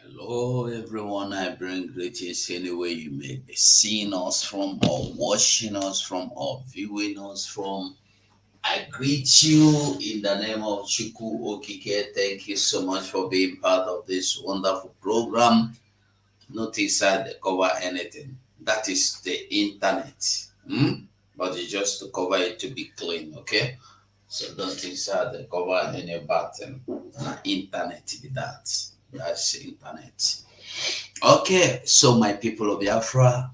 Hello, everyone. I bring greetings anywhere you may be seeing us from, or watching us from, or viewing us from. I greet you in the name of Chuku Okike. Thank you so much for being part of this wonderful program. Not inside the cover anything. That is the internet. But it's just to cover it to be clean, okay? So don't inside the cover any button. Internet be that. That's internet. Okay, so my people of Biafra,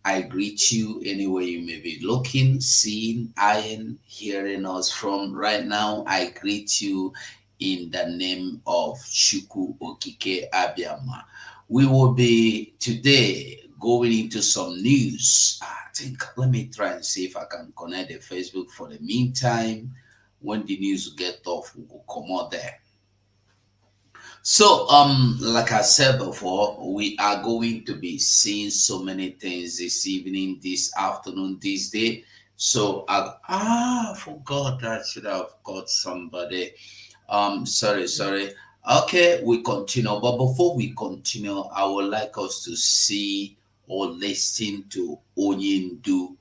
I greet you anywhere you may be looking, seeing, eyeing, hearing us from right now. I greet you in the name of Chuku Okike Abiyama. We will be today going into some news. I think let me try and see if I can connect the Facebook for the meantime. When the news get off, we will come out there. So, like I said before, we are going to be seeing so many things this evening, this afternoon, this day. So, I forgot I should have got somebody. Sorry. Okay, we continue. But before we continue, I would like us to see or listen to Onyindu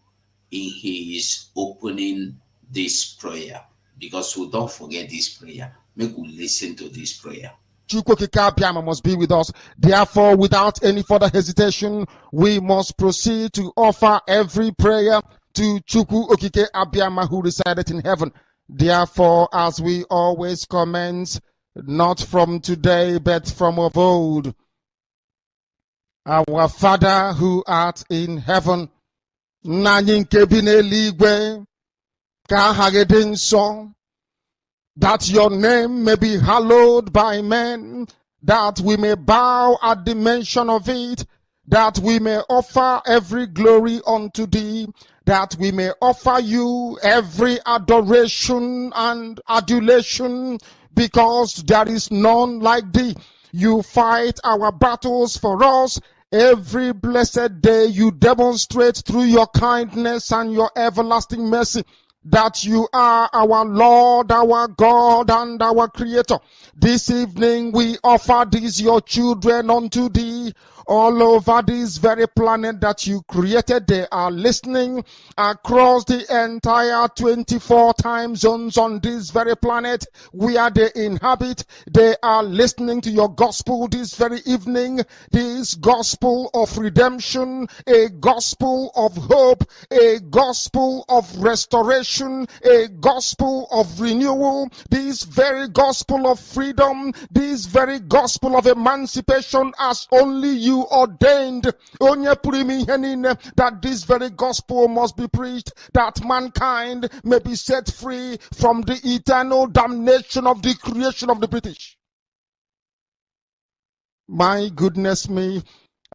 in his opening this prayer. Because we don't forget this prayer. Make we listen to this prayer. Chukwu Okike Abiyama must be with us. Therefore, without any further hesitation, we must proceed to offer every prayer to Chukwu Okike Abiyama who resided in heaven. Therefore, as we always comment, not from today, but from of old, our Father who art in heaven, nna anyị nke bi n'eluigwe, ka aha gị dị nsọ, that your name may be hallowed by men, that we may bow at the mention of it, that we may offer every glory unto thee, that we may offer you every adoration and adulation, because there is none like thee. You fight our battles for us. Every blessed day you demonstrate through your kindness and your everlasting mercy that you are our Lord, our God, and our Creator. This evening we offer these your children unto thee. All over this very planet that you created, they are listening across the entire 24 time zones on this very planet where they inhabit. They are listening to your gospel this very evening, this gospel of redemption, a gospel of hope, a gospel of restoration, a gospel of renewal, this very gospel of freedom, this very gospel of emancipation as only you ordained, that this very gospel must be preached, that mankind may be set free from the eternal damnation of the creation of the British. My goodness me,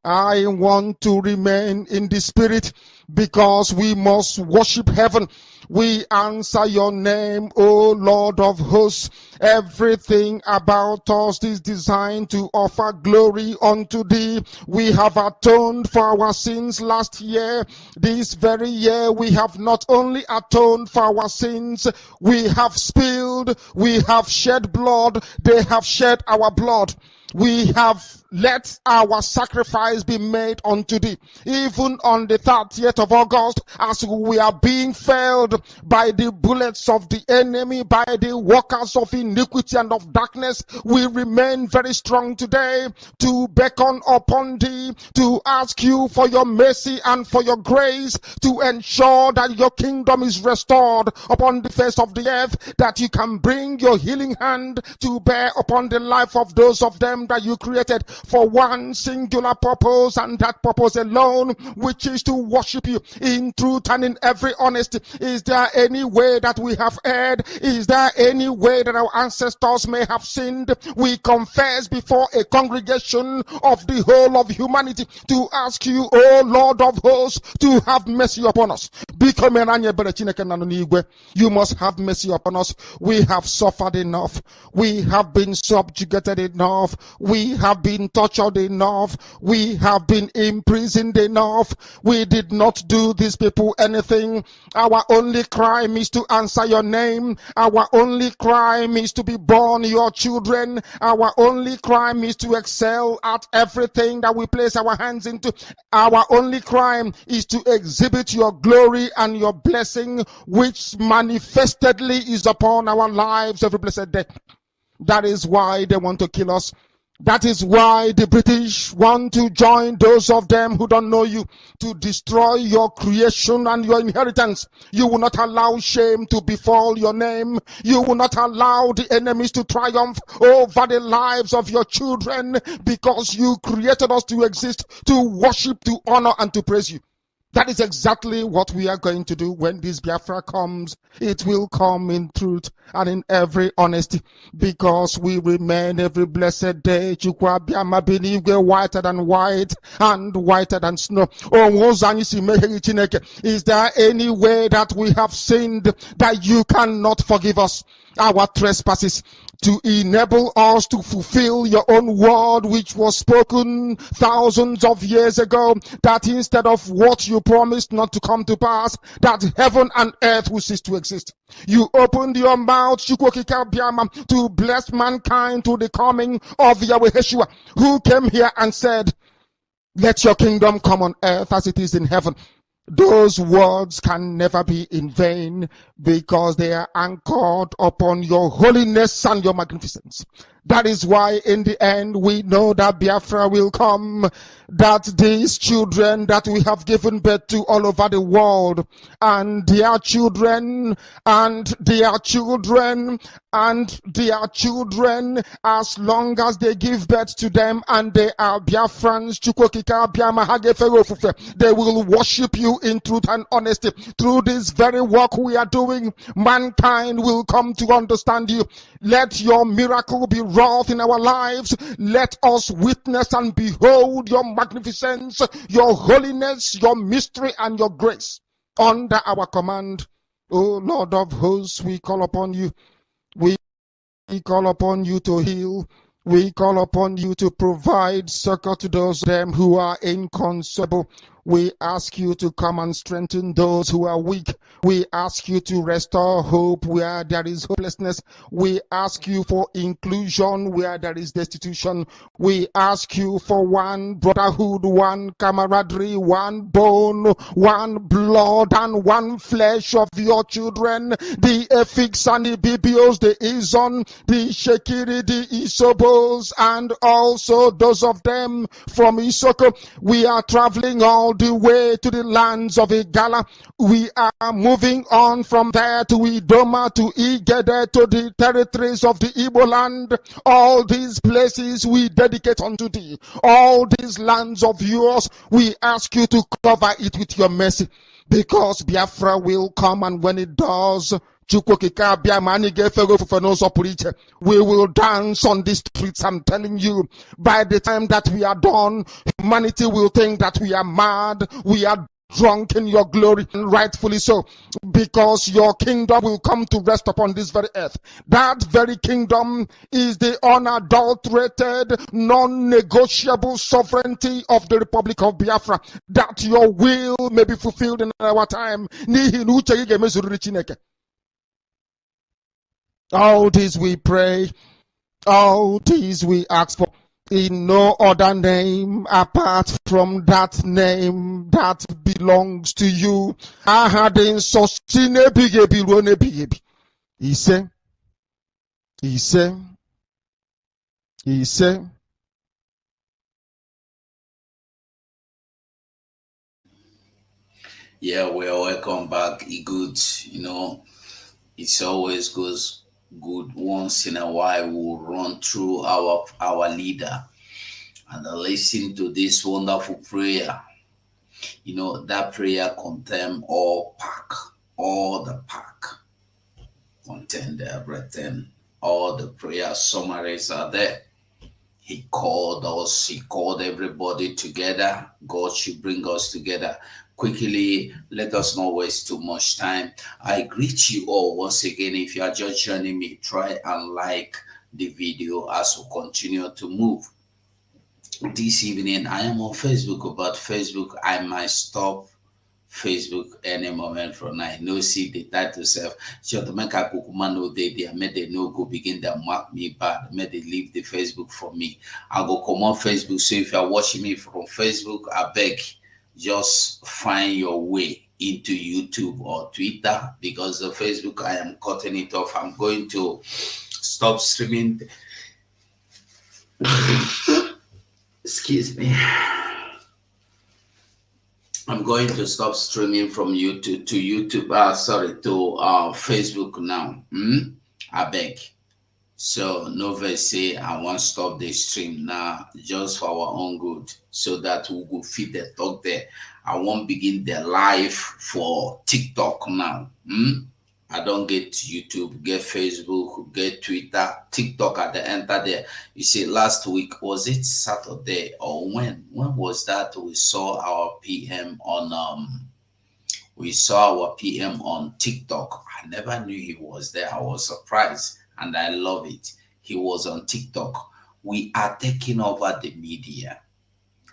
I want to remain in the spirit because we must worship heaven. We answer your name, O Lord of hosts. Everything about us is designed to offer glory unto thee. We have atoned for our sins last year. This very year we have not only atoned for our sins, we have spilled, we have shed blood, they have shed our blood. We have let our sacrifice be made unto thee. Even on the 30th of August, as we are being felled by the bullets of the enemy, by the workers of iniquity and of darkness, we remain very strong today to beckon upon thee, to ask you for your mercy and for your grace, to ensure that your kingdom is restored upon the face of the earth, that you can bring your healing hand to bear upon the life of those of them that you created for one singular purpose, and that purpose alone, which is to worship you in truth and in every honesty. Is there any way that we have erred? Is there any way that our ancestors may have sinned? We confess before a congregation of the whole of humanity to ask you, O Lord of hosts, to have mercy upon us. You must have mercy upon us. We We have suffered enough. We have been subjugated enough. We have been tortured enough. We have been imprisoned enough. We did not do these people anything. Our only crime is to answer your name. Our only crime is to be born your children. Our only crime is to excel at everything that we place our hands into. Our only crime is to exhibit your glory and your blessing, which manifestedly is upon our lives every blessed day. That is why they want to kill us. That is why the British want to join those of them who don't know you to destroy your creation and your inheritance. You will not allow shame to befall your name. You will not allow the enemies to triumph over the lives of your children, because you created us to exist, to worship, to honor, and to praise you. That is exactly what we are going to do when this Biafra comes. It will come in truth and in every honesty, because we remain every blessed day whiter than white and whiter than snow. Is there any way that we have sinned that you cannot forgive us our trespasses, to enable us to fulfill your own word, which was spoken thousands of years ago, that instead of what you promised not to come to pass, that heaven and earth will cease to exist? You opened your mouth to bless mankind to the coming of Yahweh Yeshua, who came here and said, let your kingdom come on earth as it is in heaven. Those words can never be in vain, because they are anchored upon your holiness and your magnificence. That is why in the end we know that Biafra will come, that these children that we have given birth to all over the world, and their children, and their children, and their children, as long as they give birth to them and they are Biafrans, they will worship you in truth and honesty. Through this very work we are doing, mankind will come to understand you. Let your miracle be wrought in our lives. Let us witness and behold your magnificence, your holiness, your mystery, and your grace under our command. O Lord of hosts, we call upon you. We call upon you to heal. We call upon you to provide succor to those of them who are inconsolable. We ask you to come and strengthen those who are weak. We ask you to restore hope where there is hopelessness. We ask you for inclusion where there is destitution. We ask you for one brotherhood, one camaraderie, one bone, one blood, and one flesh of your children. The Efiks and the Bibios, the Izon, the Shekiri, the Isobos, and also those of them from Isoko. We are traveling all the way to the lands of Igala. We are moving on from there to Idoma, to Igede, to the territories of the Igbo land. All these places we dedicate unto thee. All these lands of yours, we ask you to cover it with your mercy, because Biafra will come, and when it does, we will dance on the streets. I'm telling you, by the time that we are done, humanity will think that we are mad, we are drunk in your glory, and rightfully so, because your kingdom will come to rest upon this very earth. That very kingdom is the unadulterated, non-negotiable sovereignty of the Republic of Biafra, that your will may be fulfilled in our time. All this we pray, all this we ask for, in no other name apart from that name that belongs to you. He said, Yeah, well, welcome back, Good. It's always goes good once in a while. We'll run through our leader and listen to this wonderful prayer. That prayer contain all the pack, contain everything. All the prayer summaries are there. He called us, he called everybody together. God should bring us together. Quickly, let us not waste too much time. I greet you all once again. If you are just joining me, try and like the video as we continue to move. This evening, I am on Facebook, but Facebook, I might stop Facebook any moment from now. No see the title self. So to make a kukuma no day there, make they no go begin to mark me bad. May they leave the Facebook for me. I go come on Facebook. So if you are watching me from Facebook, I beg just find your way into YouTube or Twitter, because the Facebook I am cutting it off. I'm going to stop streaming. Excuse me. I'm going to stop streaming from YouTube to YouTube. To Facebook now. I beg. So Nova say I want to stop the stream now, just for our own good, so that we will feed the talk there. I won't begin the live for TikTok now. I don't get YouTube, get Facebook, get Twitter, TikTok at the enter there. You see, last week, was it Saturday or when? When was that we saw our PM on TikTok. I never knew he was there. I was surprised and I love it. He was on TikTok. We are taking over the media.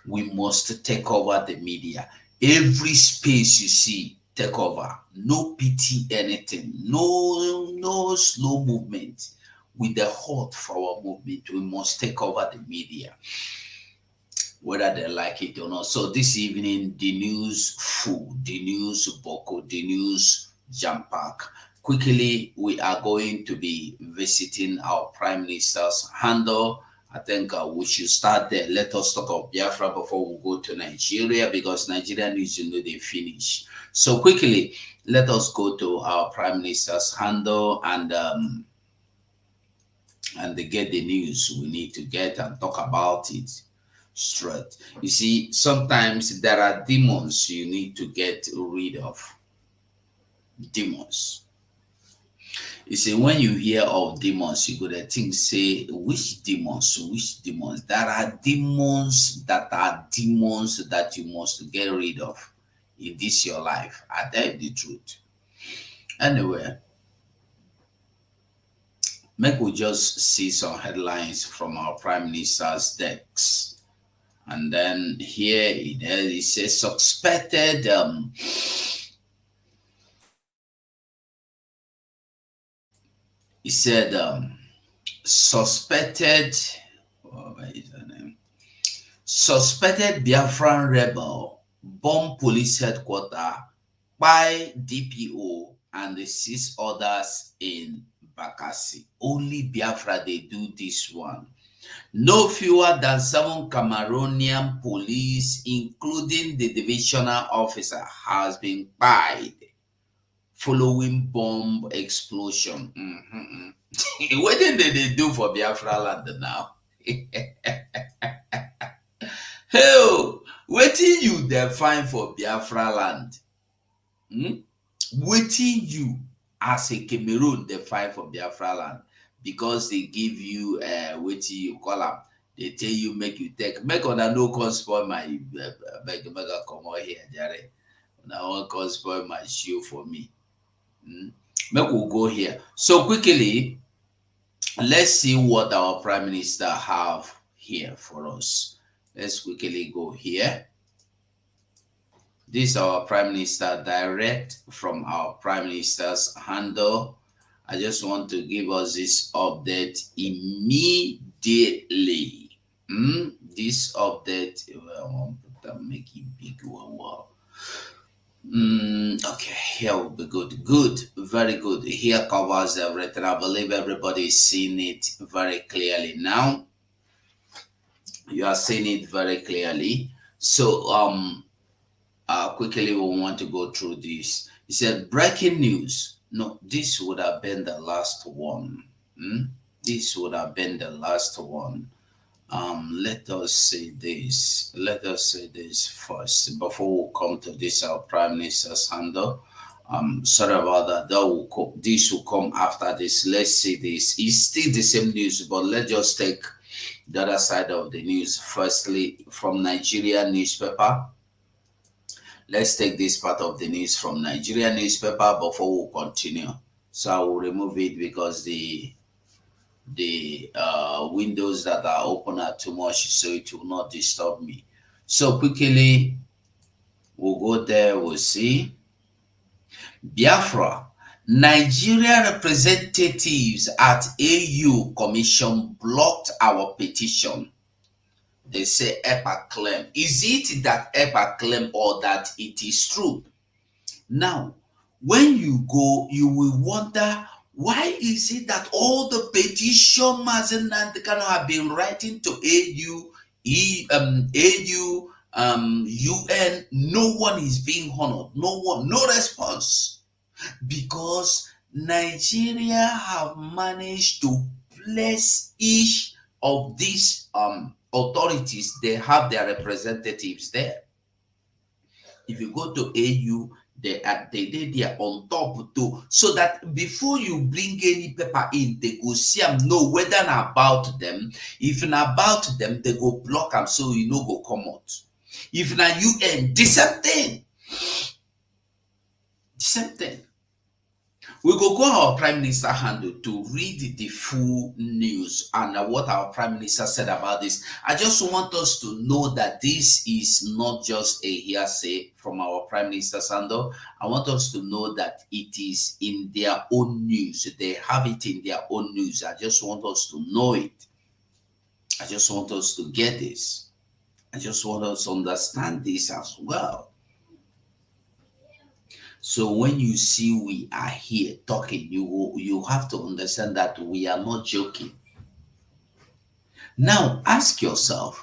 We must take over the media. Every space you see, take over. No pity anything. No slow movement. With the heart for our movement, we must take over the media, whether they like it or not. So this evening, the news full, the news boko, the news jam pack. Quickly, we are going to be visiting our Prime Minister's handle. I think we should start there. Let us talk of Biafra before we go to Nigeria, because Nigeria needs to know they finish. So quickly, let us go to our Prime Minister's handle and they get the news we need to get and talk about it straight. You see, sometimes there are demons you need to get rid of. Demons. You see, when you hear of demons, you go to think, say, which demons? Which demons? There are demons that you must get rid of in this your life. I tell you the truth. Anyway, make we just see some headlines from our Prime Minister's decks. And then here it says suspected he said suspected what is her name? Suspected Biafran rebel bomb police headquarters by DPO and the 6 others in Bakassi. Only Biafra they do this one. No fewer than 7 Cameroonian police, including the divisional officer, has been killed following bomb explosion. What did they do for Biafra land now? Hell, wetin you define for Biafra land? Wetin you as a Cameroon define for Biafra land? Because they give you wetin you call am, they tell you make you take, make una no come spoil my make I comot here jare. Una wan come spoil my shoe for me. Make we go here. So quickly, let's see what our Prime Minister have here for us. Let's quickly go here. This is our Prime Minister direct from our Prime Minister's handle. I just want to give us this update immediately. This update, I want to make it big. Wow. Okay, here will be good. Good, very good. Here covers everything. I believe everybody is seeing it very clearly now. You are seeing it very clearly. So, quickly we want to go through this. He said, breaking news. No, this would have been the last one. This would have been the last one. Let us say this. Let us say this first before we come to this our Prime Minister's handle. Sorry about that. This will come after this. Let's see this. It's still the same news, but let's just take the other side of the news. Firstly, from Nigeria newspaper. Let's take this part of the news from Nigeria newspaper before we continue. So I will remove it because the windows that are open are too much, so it will not disturb me. So quickly, we'll go there, we'll see. Biafra. Nigeria representatives at AU Commission blocked our petition. They say EPA claim. Is it that EPA claim or that it is true? Now, when you go, you will wonder, why is it that all the petition Mazenandekano have been writing to UN, no one is being honored, no one, no response, because Nigeria have managed to place each of these authorities, they have their representatives there. If you go to AU, they are on top too, so that before you bring any paper in, they go see them, know whether and about them. If not about them, they go block them, so you know go come out. If not UN, the same thing. The same thing. We go our Prime Minister handle to read the full news and what our Prime Minister said about this. I just want us to know that this is not just a hearsay from our Prime Minister's handle. I want us to know that it is in their own news. They have it in their own news. I just want us to know it. I just want us to get this. I just want us to understand this as well. So when you see we are here talking, you have to understand that we are not joking. Now ask yourself,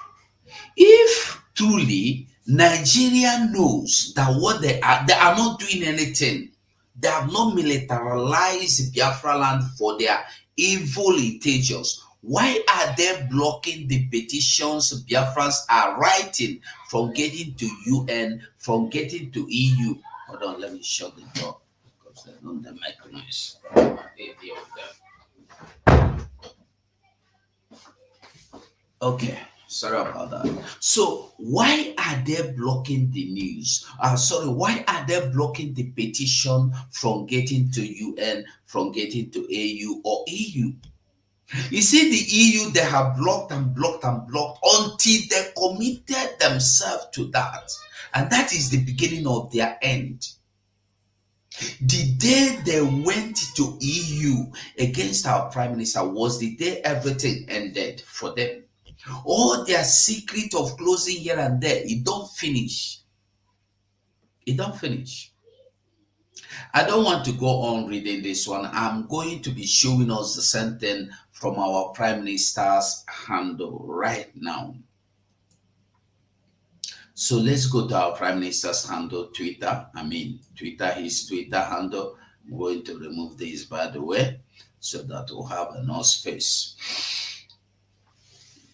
if truly Nigeria knows that what they are not doing anything, they have not militarized Biafra land for their evil intentions, why are they blocking the petitions Biafrans are writing from getting to UN, from getting to EU? Hold on, let me shut the door because they don't make noise. Okay, sorry about that. So why are they blocking the news? Why are they blocking the petition from getting to UN, from getting to AU or EU? You see, the EU, they have blocked and blocked and blocked until they committed themselves to that. And that is the beginning of their end. The day they went to EU against our Prime Minister was the day everything ended for them. All their secret of closing here and there, it don't finish. It don't finish. I don't want to go on reading this one. I'm going to be showing us the same thing from our Prime Minister's handle right now. So let's go to our Prime Minister's handle, Twitter. His Twitter handle. I'm going to remove this, by the way, so that we'll have enough space.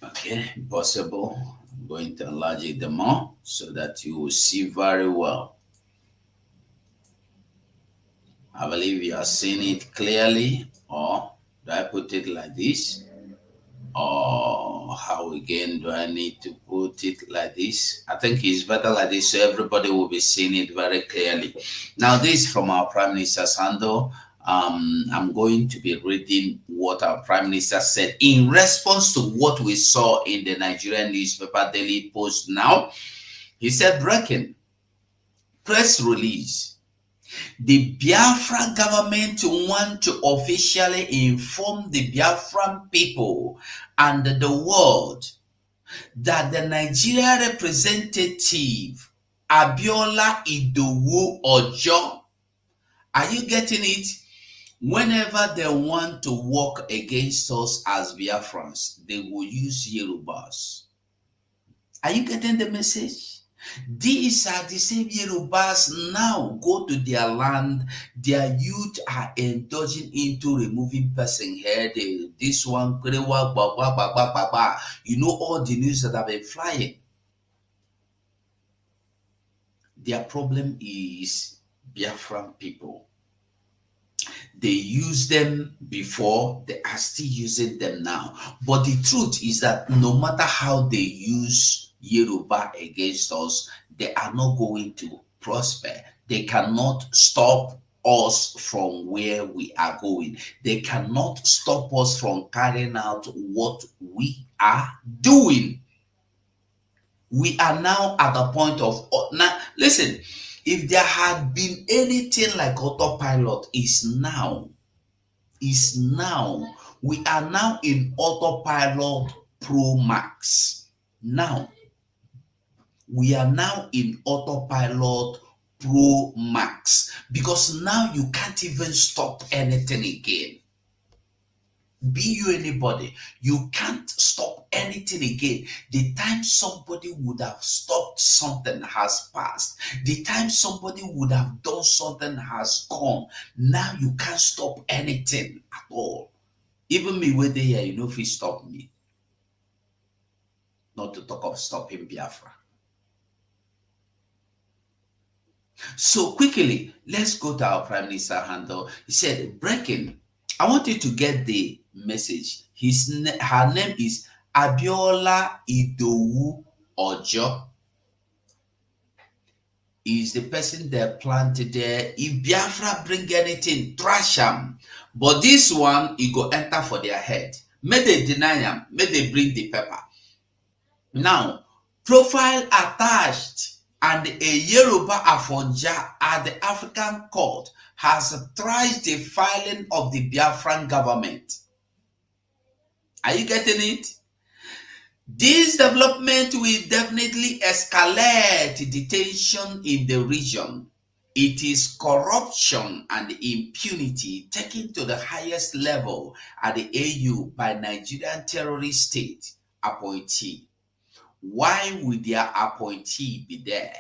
Okay, possible. I'm going to enlarge it more so that you will see very well. I believe you are seeing it clearly, or do I put it like this? Or how again do I need to put it like this? I think it's better like this so everybody will be seeing it very clearly. Now this from our Prime Minister's handle. I'm going to be reading what our Prime Minister said in response to what we saw in the Nigerian newspaper Daily Post now. He said, breaking press release. The Biafran government want to officially inform the Biafran people and the world that the Nigeria representative Abiola Idowu Ojo, are you getting it? Whenever they want to work against us as Biafrans, they will use Yorubas. Are you getting the message? These are the same Yorubas now go to their land. Their youth are indulging into removing person head. This one, you know, all the news that have been flying. Their problem is Biafran people. They used them before, they are still using them now. But the truth is that no matter how they use Yoruba against us, they are not going to prosper. They cannot stop us from where we are going. They cannot stop us from carrying out what we are doing. We are now at the point of now. Listen, if there had been anything like autopilot, is now we are now in autopilot pro max. Now we are now in autopilot pro max, because now you can't even stop anything again. Be you anybody, you can't stop anything again. The time somebody would have stopped something has passed. The time somebody would have done something has gone. Now you can't stop anything at all. Even me where they here, you know, if he stop me, not to talk of stopping Biafra. So quickly, let's go to our Prime Minister handle. He said, breaking. I want you to get the message. Her name is Abiola Idowu Ojo. Is the person that planted there. If Biafra bring anything, trash them. But this one, it go enter for their head. May they deny them. May they bring the paper. Now, profile attached. And a Yoruba Afonja at the African court has tried the filing of the Biafran government. Are you getting it? This development will definitely escalate the tension in the region. It is corruption and impunity taken to the highest level at the AU by Nigerian terrorist state appointee. Why would their appointee be there?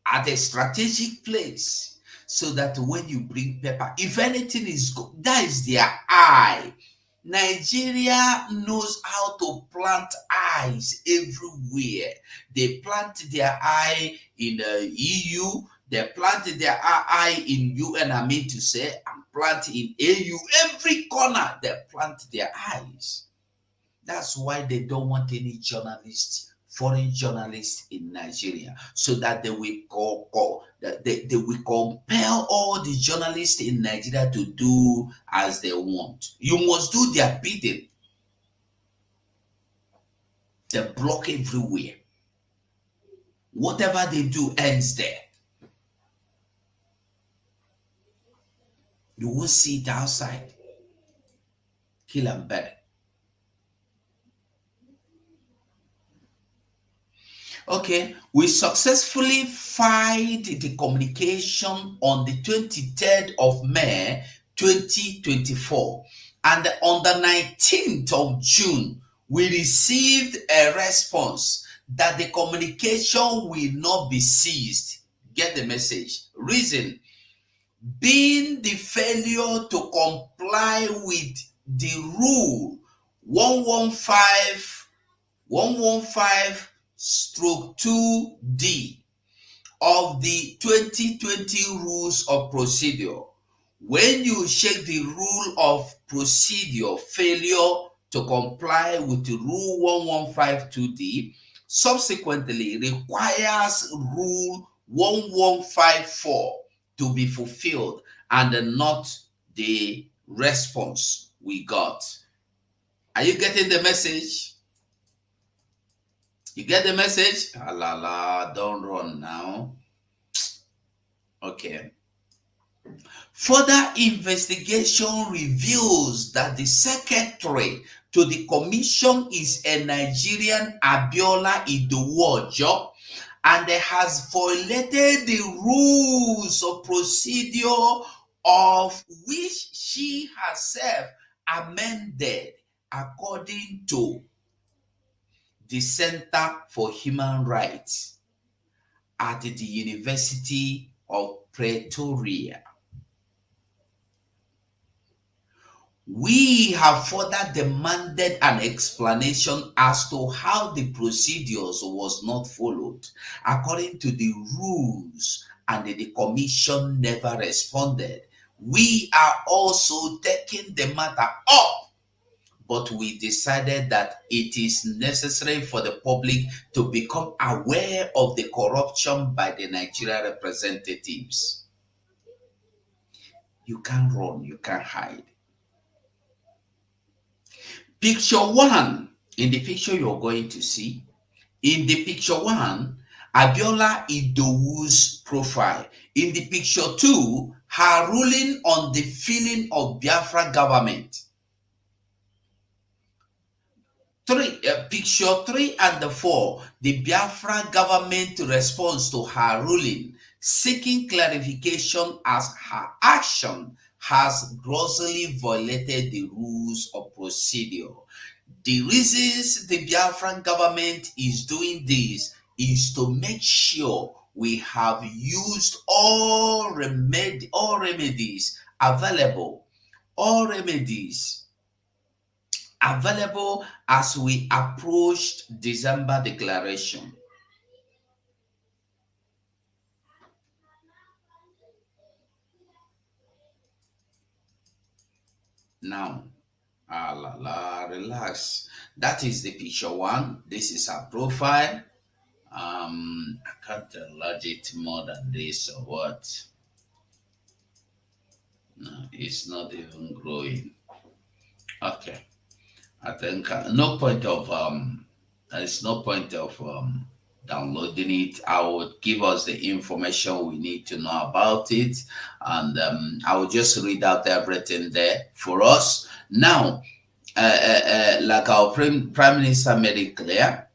At a strategic place, so that when you bring paper, if anything is good, that is their eye. Nigeria knows how to plant eyes everywhere. They plant their eye in the EU, they plant their eye in UN, I mean to say, and plant in AU. Every corner, they plant their eyes. That's why they don't want any journalists, foreign journalists in Nigeria, so that they will they will compel all the journalists in Nigeria to do as they want. You must do their bidding. They block everywhere. Whatever they do ends there. You won't see it outside. Kill and bury. Okay, we successfully filed the communication on the 23rd of May 2024, and on the 19th of June, we received a response that the communication will not be seized. Get the message. Reason being the failure to comply with the rule 115/2D of the 2020 rules of procedure. When you check the rule of procedure, failure to comply with the rule 1152D subsequently requires rule 1154 to be fulfilled, and not the response we got. Are you getting the message? You get the message? La, don't run now. Okay. Further investigation reveals that the secretary to the commission is a Nigerian Abiola Idowu Ojo, and has violated the rules of procedure, of which she herself amended according to the Center for Human Rights at the University of Pretoria. We have further demanded an explanation as to how the procedures was not followed according to the rules, and the commission never responded. We are also taking the matter up, but we decided that it is necessary for the public to become aware of the corruption by the Nigeria representatives. You can't run, you can't hide. Picture one, in the picture you're going to see, in the picture one, Abiola Idowu's profile. In the picture two, her ruling on the feeling of Biafra government. Picture 3 and the 4, the Biafra government response to her ruling, seeking clarification as her action has grossly violated the rules of procedure. The reasons the Biafran government is doing this is to make sure we have used all remedies available, as we approached December declaration. Now, relax. That is the picture one. This is her profile. I can't enlarge it more than this or what. No, it's not even growing. Okay. I think no point of there's no point of downloading it. I would give us the information we need to know about it, and I will just read out everything there for us. Now, like our prime minister made it clear,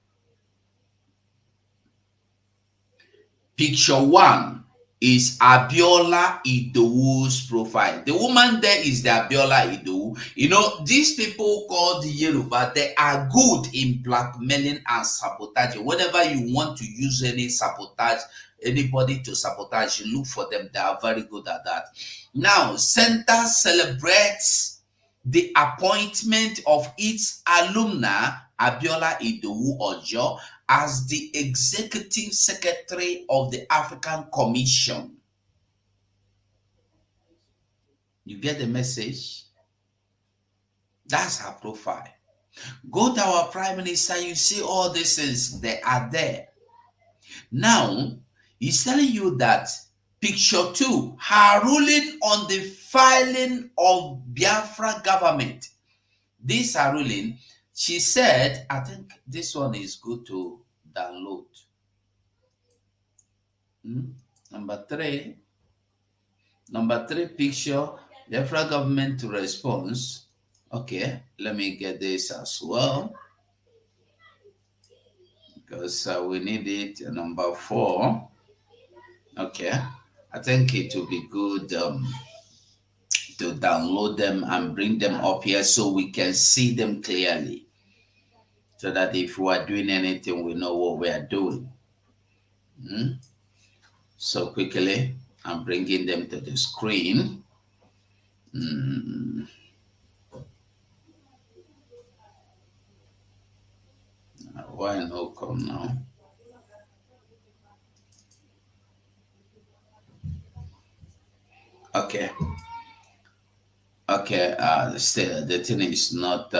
picture one is Abiola Idowu's profile. The woman there is the Abiola Idowu. You know, these people called Yoruba, they are good in blackmailing and sabotaging. Whenever you want to use any sabotage, anybody to sabotage, you look for them. They are very good at that. Now, Center celebrates the appointment of its alumna, Abiola Idowu Ojo, as the executive secretary of the African Commission. You get the message? That's her profile. Go to our prime minister, you see all these things, they are there. Now, he's telling you that picture two, her ruling on the filing of Biafra government. This her ruling, she said, I think this one is good to download. Number three picture, Biafra government response. Okay, let me get this as well, because we need it. Number 4. Okay, I think it will be good to download them and bring them up here so we can see them clearly, so that if we are doing anything, we know what we are doing. So quickly, I'm bringing them to the screen. Why no come now? Okay. Still, the thing is not.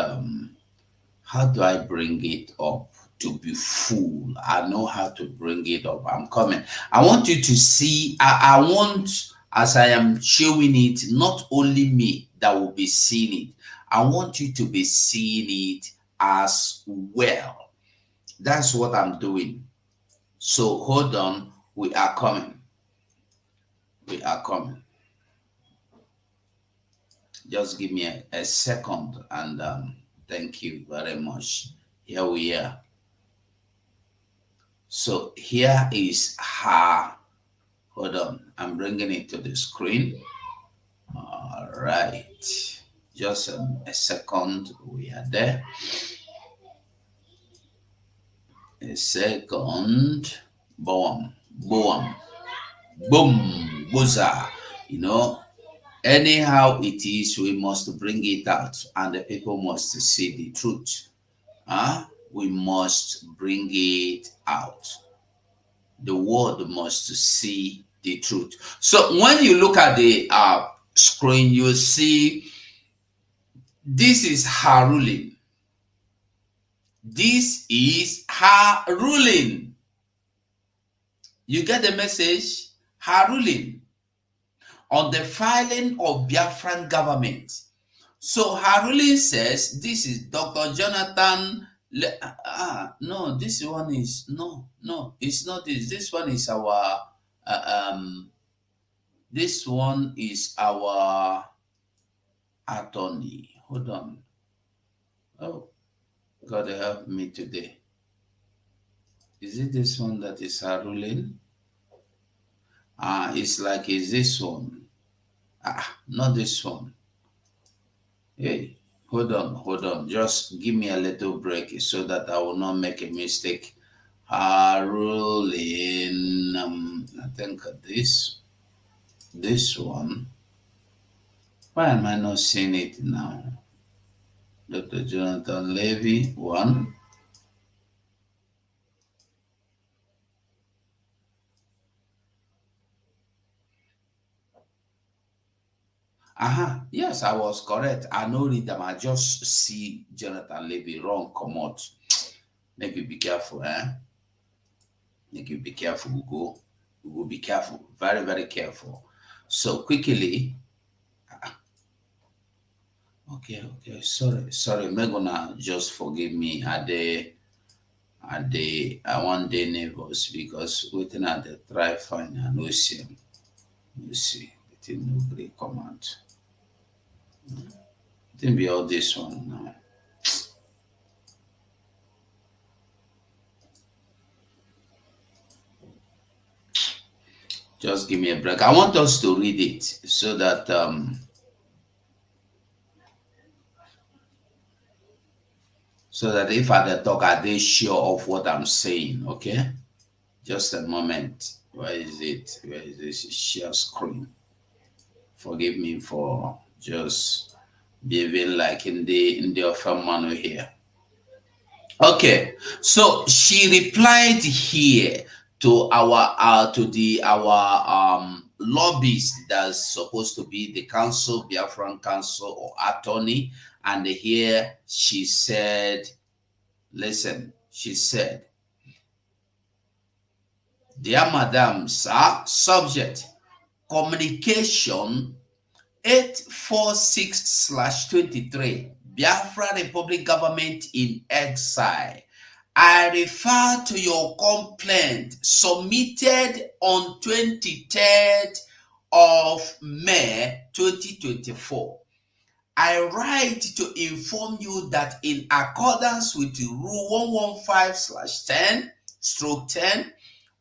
How do I bring it up to be full? I know how to bring it up. I'm coming. I want you to see. I want, as I am showing it, not only me that will be seeing it. I want you to be seeing it as well. That's what I'm doing. So hold on. We are coming. Just give me a second, and thank you very much. Here we are. So here is her. Hold on, I'm bringing it to the screen. All right, just a second. We are there. A second. Boom, booza. You know, anyhow it is, we must bring it out, and the people must see the truth. We must bring it out. The world must see the truth. So when you look at the screen, you see This is her ruling. This is her ruling. You get the message? Her ruling on the filing of Biafran government. So her ruling says this is Dr. Jonathan. No, this one is no, it's not this. This one is our this one is our attorney. Hold on. Oh, God help me today. Is it this one that is her ruling? It's like is this one? Not this one. Hey, hold on. Just give me a little break so that I will not make a mistake. Ruling, I think this one. Why am I not seeing it now? Dr. Jonathan Levy, one. Yes, I was correct. I know read them. I just see Jonathan Levy wrong. Come out. Make you be careful, eh? Make you be careful, Google. Google, be careful. Very, very careful. So quickly. Okay. Sorry. Megona, just forgive me. I one day nervous because waiting at the try find and no see. You see, it didn't no great command. It didn't be all this one now. Just give me a break. I want us to read it so that if I talk, I they sure of what I'm saying. Okay, just a moment. Where is it? Where is this share screen? Forgive me for just behaving like in the offer manual here. Okay, so she replied here to our lobbyist that's supposed to be the council, Biafran council or attorney, and here she said, listen, she said, dear madam, sir, subject, communication 846/23, Biafra Republic Government in Exile. I refer to your complaint submitted on 23rd of May 2024. I write to inform you that in accordance with the Rule 115/10/10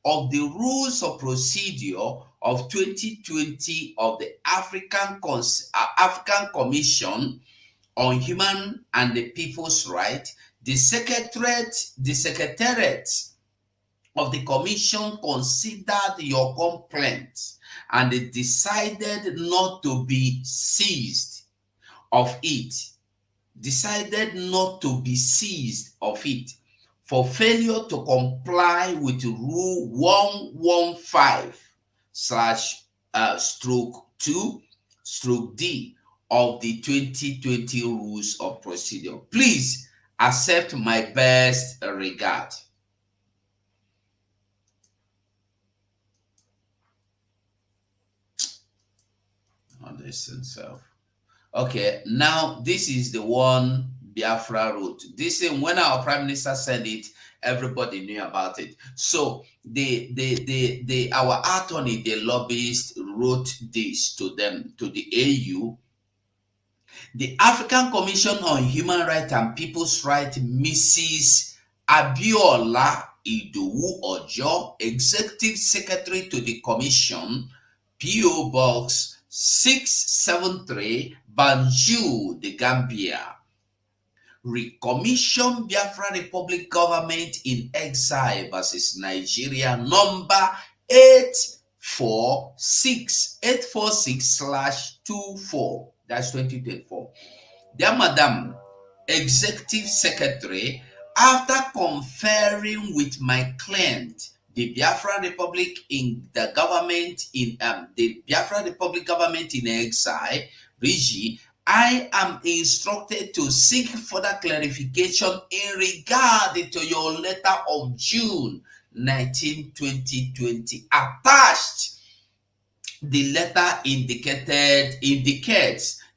of the Rules of Procedure of 2020 of the African Commission on Human and the People's Rights, the Secretariat of the Commission considered your complaint and they decided not to be seized of it. For failure to comply with Rule 115/2/D of the 2020 Rules of Procedure. Please accept my best regard. Listen, self. Okay, now this is the one Biafra wrote. This is when our Prime Minister said it, everybody knew about it. So our attorney, the lobbyist, wrote this to them, to the AU. The African Commission on Human Rights and People's Rights, Mrs. Abiola Idowu Ojo, Executive Secretary to the Commission, P.O. Box 673, Banjul, the Gambia. Recommission Biafra Republic Government in Exile versus Nigeria, number 846/24. That's 2024. Dear Madam Executive Secretary, after conferring with my client, the Biafra Republic in the Biafra Republic Government in Exile, Rigi, I am instructed to seek further clarification in regard to your letter of June 19, 2020. Attached, the letter indicates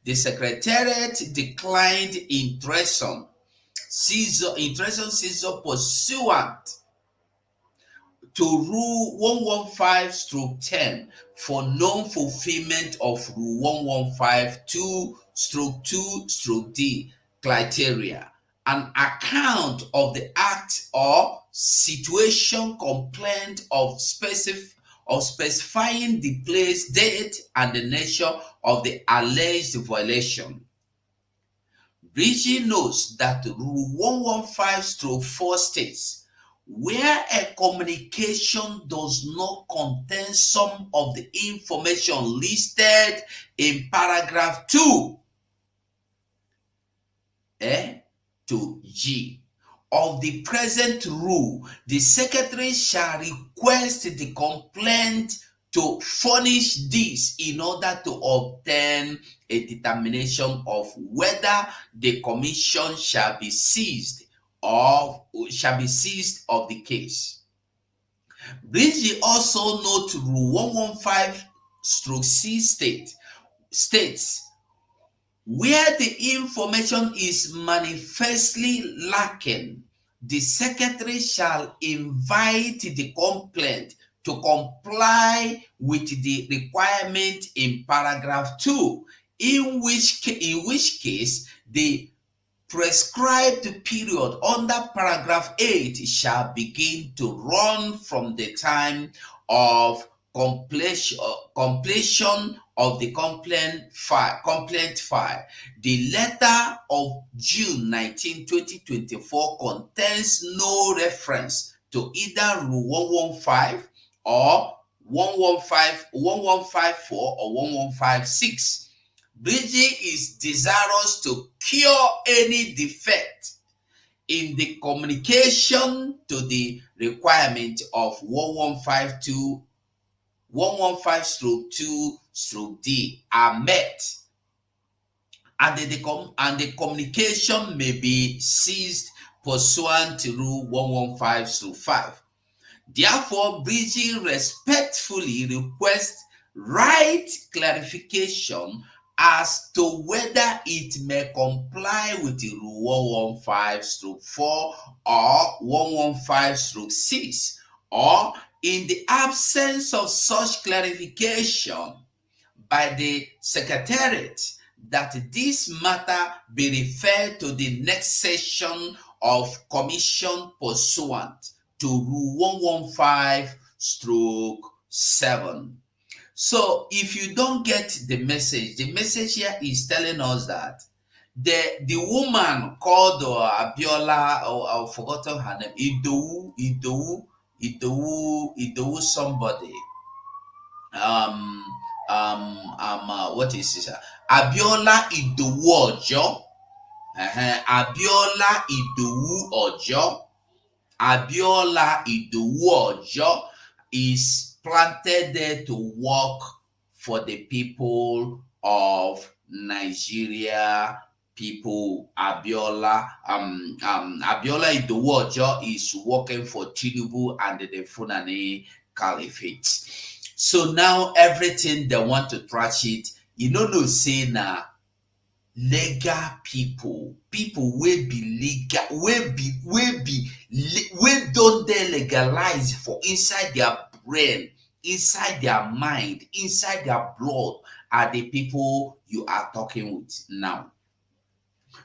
the Secretariat declined intrusion season pursuant to Rule 115/10 for non-fulfillment of Rule 115(2)/2/D criteria, an account of the act or situation complaint of specifying the place, date, and the nature of the alleged violation. Bridgie notes that Rule 115/4 states, where a communication does not contain some of the information listed in paragraph 2 to G of the present rule, the Secretary shall request the complaint to furnish this in order to obtain a determination of whether the commission shall be seized of the case. Bridgie also notes Rule 115/C states, where the information is manifestly lacking, the Secretary shall invite the complainant to comply with the requirement in paragraph 2, in which case the prescribed period under paragraph 8 shall begin to run from the time of completion of the complaint file. The letter of June 19, 2024 contains no reference to either Rule 115 or 1154 or 1156. Bridgie is desirous to cure any defect in the communication to the requirement of 115/2/D are met, and the communication may be seized pursuant to Rule 115/5. Therefore, Bridgie respectfully requests right clarification as to whether it may comply with the Rule 115/4 or 115/6, or in the absence of such clarification by the Secretariat, that this matter be referred to the next session of Commission pursuant to Rule 115/7. So if you don't get the message here is telling us that the woman called Abiola, or I've forgotten her name, Idowu somebody. What is this? Abiola Idowu Ojo. Abiola Idowu Ojo. Abiola Idowu Ojo is planted there to work for the people of Nigeria. Abiola Idowu Ojo is working for Tinubu and the Fulani Caliphate. So now everything they want to trash it, no say na legal people wey be legal, wey don't they legalize for inside their brain, inside their mind, inside their blood, are the people you are talking with now.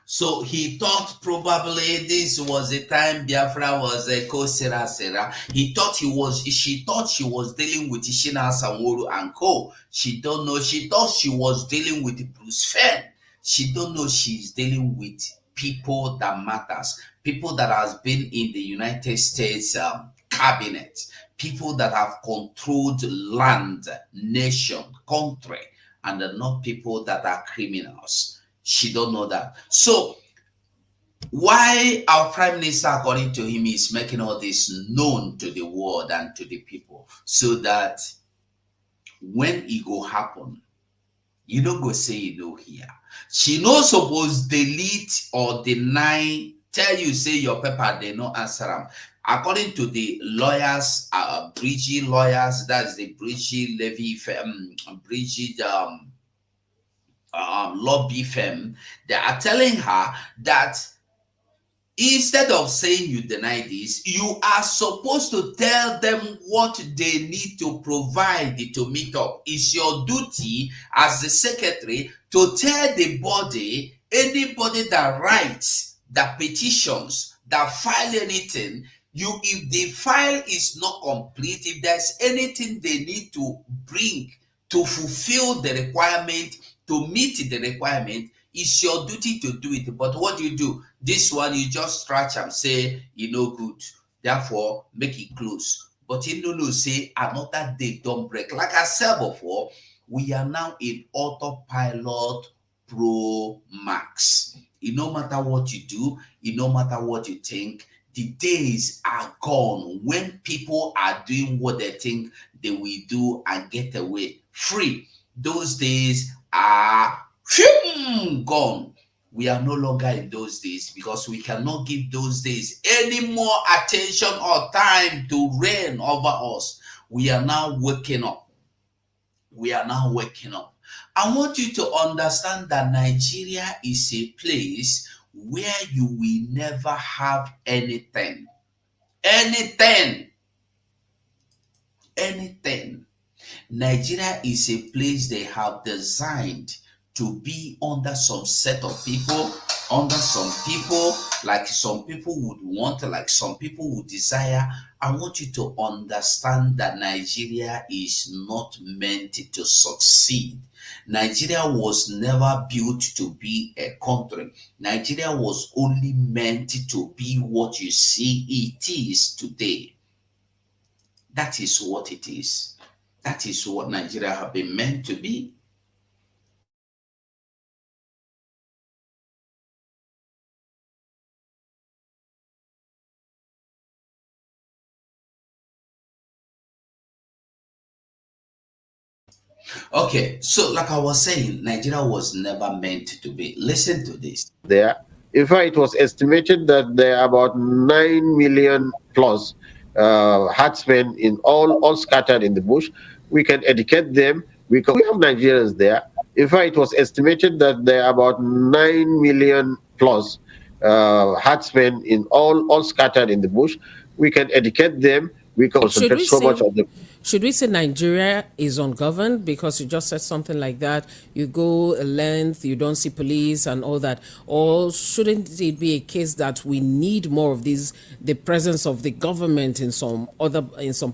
So he thought probably this was the time Biafra was a co-Sera. She thought she was dealing with Ishina Sanworu and co. She thought she was dealing with Bruce Fenn. She don't know she's dealing with people that matters, people that has been in the United States cabinet, people that have controlled land, nation, country, and not people that are criminals. She don't know that. So why our prime minister, according to him, is making all this known to the world and to the people, so that when it go happen, You don't go say you know here. She no suppose delete or deny, tell you say your paper they no answer am. According to the lawyers, Bridgie lawyers, that's the Bridgie Levy firm, Bridgie lobby firm, they are telling her that instead of saying you deny this, you are supposed to tell them what they need to provide to meet up. It's your duty as the secretary to tell the body, anybody that writes, that petitions, that file anything, you, if the file is not complete, if there's anything they need to bring to fulfill the requirement, to meet the requirement, it's your duty to do it. But what do you do? This one, you just scratch and say, you know, good. Therefore, make it close. But you know, say another day don't break. Like I said before, we are now in autopilot pro max. It no matter what you do, it no matter what you think, the days are gone when people are doing what they think they will do and get away free. Those days are gone. We are no longer in those days because we cannot give those days any more attention or time to reign over us. We are now waking up. We are now waking up. I want you to understand that Nigeria is a place where you will never have anything. Anything. Anything. Nigeria is a place they have designed to be under some set of people, under some people, like some people would want, like some people would desire. I want you to understand that Nigeria is not meant to succeed. Nigeria was never built to be a country. Nigeria was only meant to be what you see it is today. That is what it is. That is what Nigeria have been meant to be. Okay, so like I was saying, Nigeria was never meant to be. Listen to this. There. In fact, it was estimated that there are about 9 million plus herdsmen in all scattered in the bush. We can educate them. We have Nigerians there. In fact, it was estimated that there are about 9 million plus herdsmen in all scattered in the bush. We can educate them. We can Should concentrate we so much say on them. should we say Nigeria is ungoverned because you just said something like that? You go a length, you don't see police and all that, or shouldn't it be a case that we need more of the presence of the government in some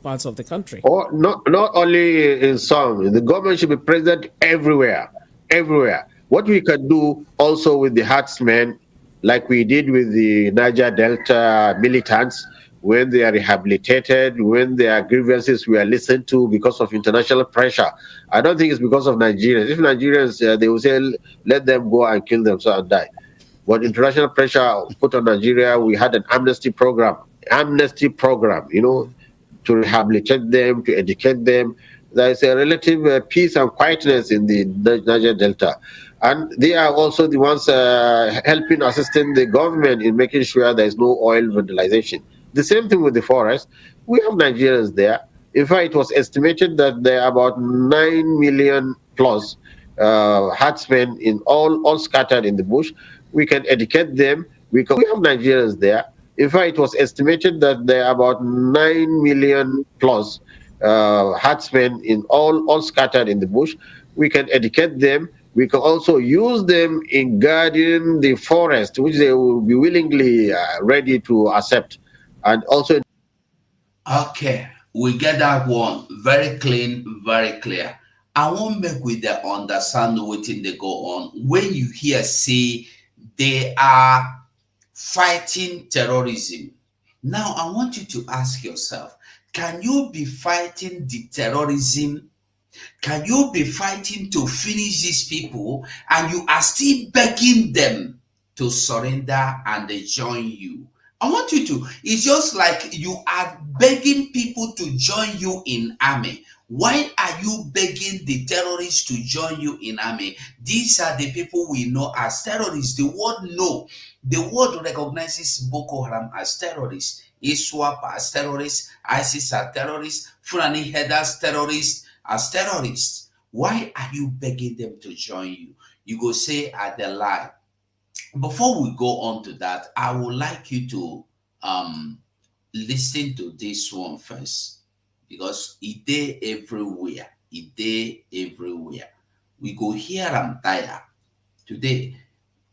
parts of the country? Or not only in some, the government should be present everywhere, everywhere. What we can do also with the herdsmen, like we did with the Niger Delta militants, when they are rehabilitated, when their grievances were listened to because of international pressure. I don't think it's because of Nigerians. If Nigerians, they will say, let them go and kill themselves and die. But international pressure put on Nigeria, we had an amnesty program, to rehabilitate them, to educate them. There is a relative peace and quietness in the Niger Delta. And they are also the ones helping, assisting the government in making sure there is no oil vandalization. The same thing with the forest. We have Nigerians there. In fact, it was estimated that there are about 9 million plus herdsmen in all scattered in the bush. We can educate them. We have Nigerians there. In fact, it was estimated that there are about 9 million plus herdsmen in all scattered in the bush. We can educate them. We can also use them in guarding the forest, which they will be willingly ready to accept. And also, Okay, we get that one very clean, very clear. I won't make with the understand wetin they go on. When you hear say they are fighting terrorism, now I want you to ask yourself, can you be fighting the terrorism? Can you be fighting to finish these people and you are still begging them to surrender and they join you? I want you to, it's just like you are begging people to join you in army. Why are you begging the terrorists to join you in army? These are the people we know as terrorists. The world know. The world recognizes Boko Haram as terrorists, ISWAP as terrorists, ISIS as terrorists, Fulani headers terrorists as terrorists. Why are you begging them to join you? You go say at the lie. Before we go on to that, I would like you to listen to this one first, because it dey everywhere. It dey everywhere. We go hear am tire today.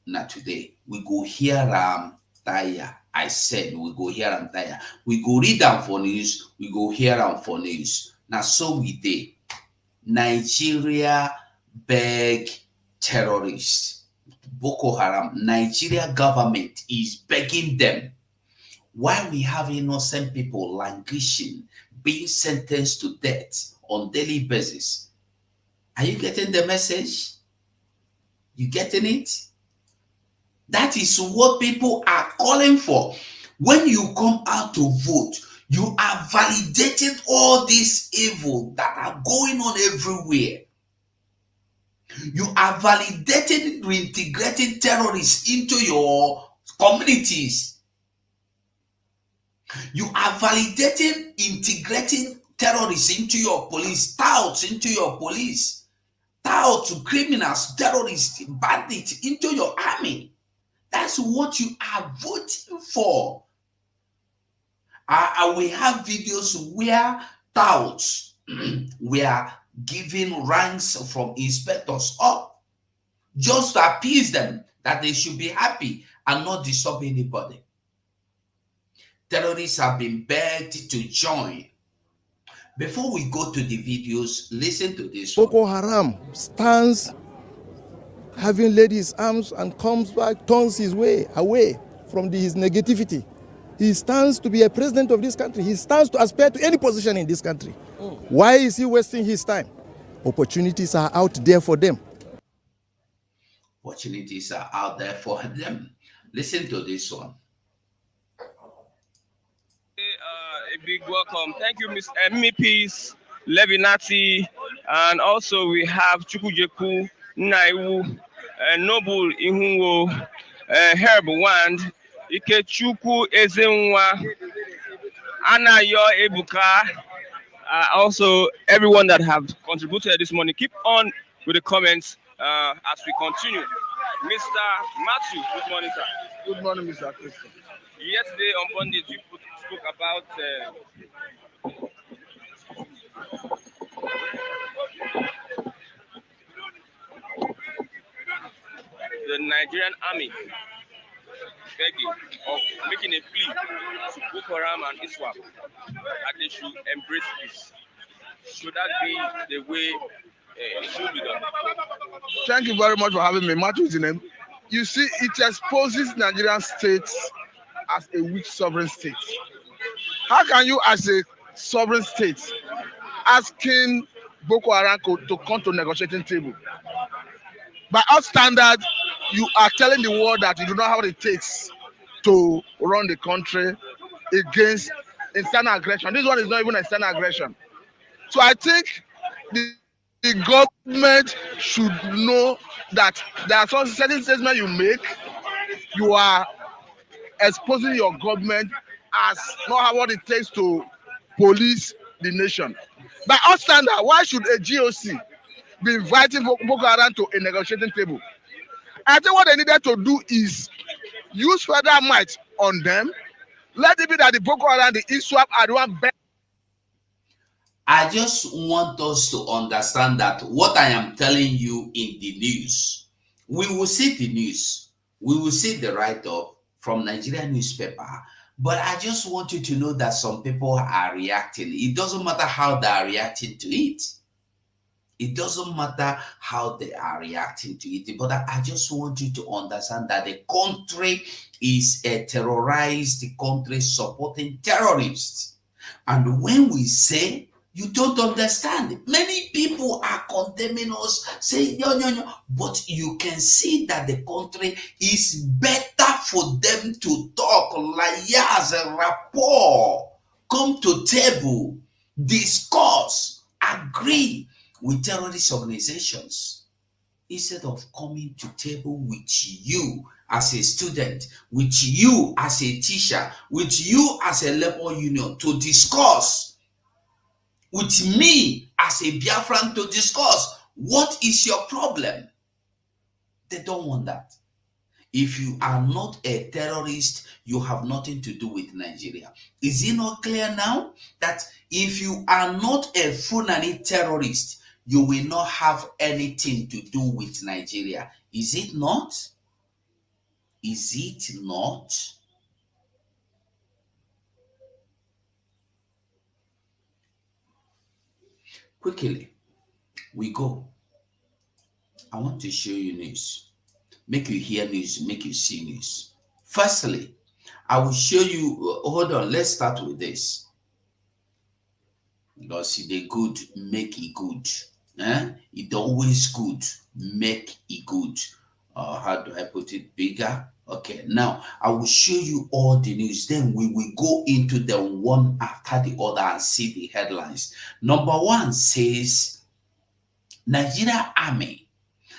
Not today. We go hear am tire. I said we go hear am tire. We go read am for news. We go hear am for news. Now so we dey. Nigeria beg terrorists. Boko Haram. Nigeria government is begging them. Why we have innocent people languishing, being sentenced to death on daily basis. Are you getting the message? You getting it? That is what people are calling for. When you come out to vote, you are validating all this evil that are going on everywhere. You are validating, reintegrating terrorists into your communities. You are validating, integrating terrorists into your police, touts into your police, touts to criminals, terrorists, bandits into your army. That's what you are voting for. We have videos where touts were given ranks from inspectors up just to appease them that they should be happy and not disturb anybody. Terrorists have been begged to join. Before we go to the videos, listen to this. Boko Haram stands having laid his arms and comes back, turns his way away from his negativity. He stands to be a president of this country. He stands to aspire to any position in this country. Why is he wasting his time? Opportunities are out there for them. Opportunities are out there for them. Listen to this one. A big welcome. Thank you, Ms. MEPs, Levinati, and also we have Chukwujeku, Naiwu, Noble Ihunwo, Herb Wand, Ikechukwu Ezenwa, Anayo Ebuka, also everyone that have contributed this morning. Keep on with the comments as we continue. Mr. Matthew, good morning, sir. Good morning, Mr. Christian. Yesterday on Monday, you spoke about the Nigerian Army begging or making a plea to Boko Haram and ISWAP that they should embrace peace. Should that be the way it should be done? Thank you very much for having me. Matthew is the name. You see, it exposes Nigerian states as a weak sovereign state. How can you, as a sovereign state, asking Boko Haram to come to negotiating table? By our standard, you are telling the world that you do not have what it takes to run the country against external aggression. This one is not even external aggression. So I think the government should know that there are some certain statements you make, you are exposing your government as not have what it takes to police the nation. By our standard, why should a GOC be inviting Boko Haram to a negotiating table? I think what they needed to do is use federal might on them. Let it be that the Boko Haram, the ISWAP are the one. I just want us to understand that what I am telling you in the news, we will see the news, we will see the write-up from Nigerian newspaper, but I just want you to know that some people are reacting. It doesn't matter how they are reacting to it. It doesn't matter how they are reacting to it, but I just want you to understand that the country is a terrorized country supporting terrorists. And when we say you don't understand, many people are condemning us, saying, no. But you can see that the country is better for them to talk like as a rapport, come to table, discuss, agree with terrorist organizations instead of coming to table with you as a student, with you as a teacher, with you as a labor union to discuss, with me as a Biafran to discuss what is your problem. They don't want that. If you are not a terrorist, you have nothing to do with Nigeria. Is it not clear now that if you are not a Fulani terrorist, you will not have anything to do with Nigeria? Is it not? Is it not? Quickly, we go. I want to show you news. Make you hear news, make you see news. Firstly, I will show you, hold on, let's start with this. Because if they good, make it good. It always good, make it good. How do I put it bigger? Okay, now I will show you all the news. Then we will go into them one after the other and see the headlines. Number one says, Nigeria Army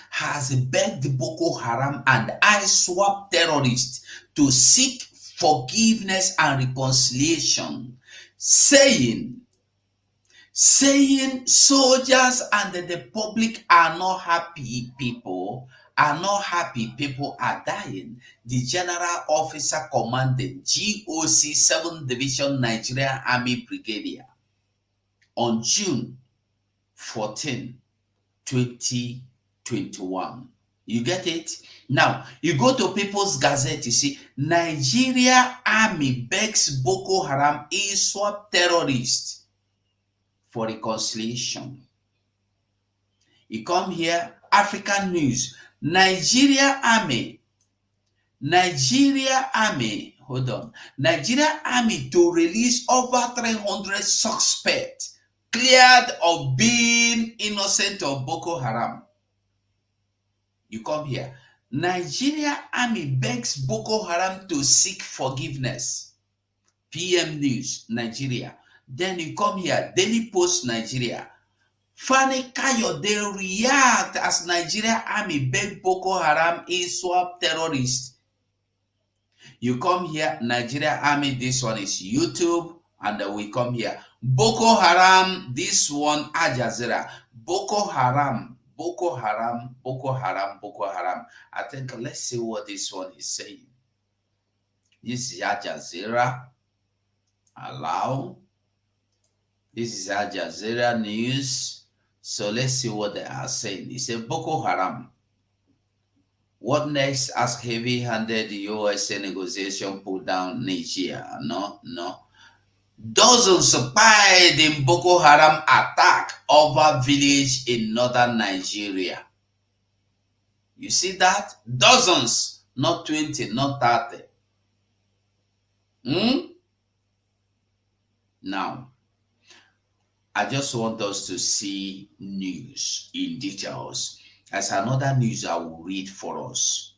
has begged Boko Haram and ISWAP terrorists to seek forgiveness and reconciliation, saying soldiers and the public are not happy, people are not happy, people are dying. The General Officer Commanding GOC 7th Division Nigeria Army Brigadier on June 14, 2021. You get it? Now, you go to People's Gazette, you see, Nigeria Army begs Boko Haram ISWAP terrorists for reconciliation. You come here, African News, Nigeria Army, hold on, Nigeria Army to release over 300 suspects cleared of being innocent of Boko Haram. You come here, Nigeria Army begs Boko Haram to seek forgiveness. PM News, Nigeria. Then you come here, Daily Post, Nigeria. Fani Kayode react as Nigeria Army beg Boko Haram ISWAP terrorists. You come here, Nigeria Army, this one is YouTube, and then we come here. Boko Haram, this one, Al Jazeera. Boko Haram. I think let's see what this one is saying. This is Al Jazeera. Allow. This is Al Jazeera News. So let's see what they are saying. It says Boko Haram. What next as heavy-handed USA negotiation pull down Nigeria? No. Dozens died in Boko Haram attack over village in northern Nigeria. You see that? Dozens, not 20, not 30. Now, I just want us to see news in details. As another news I will read for us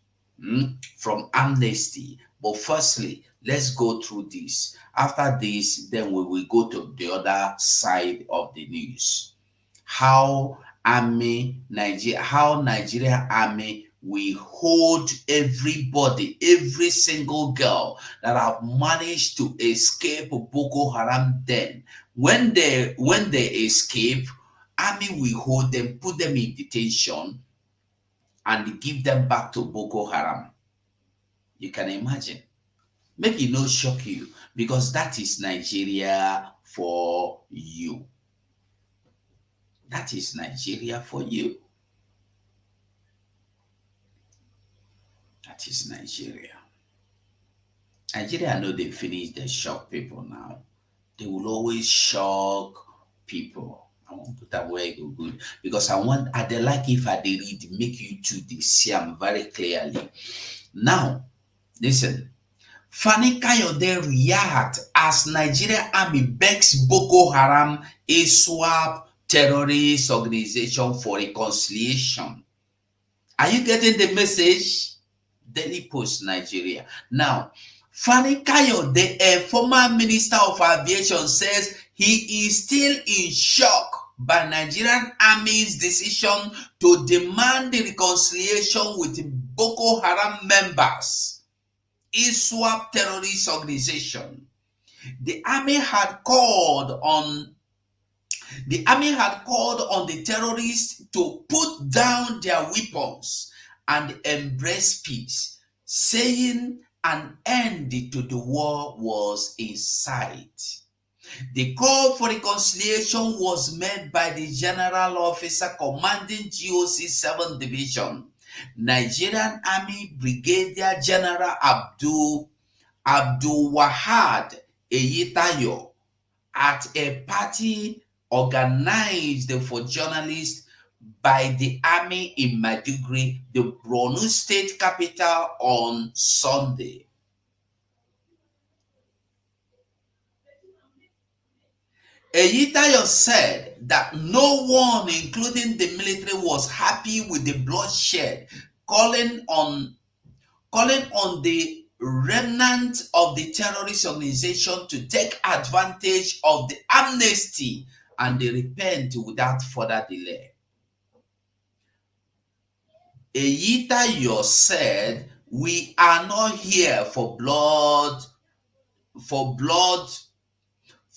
from Amnesty. But firstly, let's go through this. After this, then we will go to the other side of the news. How Nigeria Army will hold everybody, every single girl that have managed to escape Boko Haram. Then when they escape, Army will hold them, put them in detention, and give them back to Boko Haram. You can imagine. Make it no shock you, because that is Nigeria for you. That is Nigeria for you. That is Nigeria. Nigeria, I know they finished, they shock people now. They will always shock people. I won't put that where go good, because I they like if I did read, make you to see them very clearly. Now, listen. Fani Kayode react as Nigeria Army begs Boko Haram ISWAP terrorist organization for reconciliation. Are you getting the message? Daily Post, Nigeria. Now, Fani Kayode, a former Minister of Aviation, says he is still in shock by Nigerian Army's decision to demand the reconciliation with Boko Haram members, ISWAP terrorist organization. The army had called on the terrorists to put down their weapons and embrace peace, saying an end to the war was in sight. The call for reconciliation was made by the General Officer commanding GOC 7th Division, Nigerian Army Brigadier General Abdul Wahad Eyitayo, at a party organized for journalists by the army in Maiduguri, the Borno state capital, on Sunday. Eyitayo said that no one, including the military, was happy with the bloodshed, calling on the remnant of the terrorist organization to take advantage of the amnesty and they repent without further delay. Eyitayo said, "We are not here for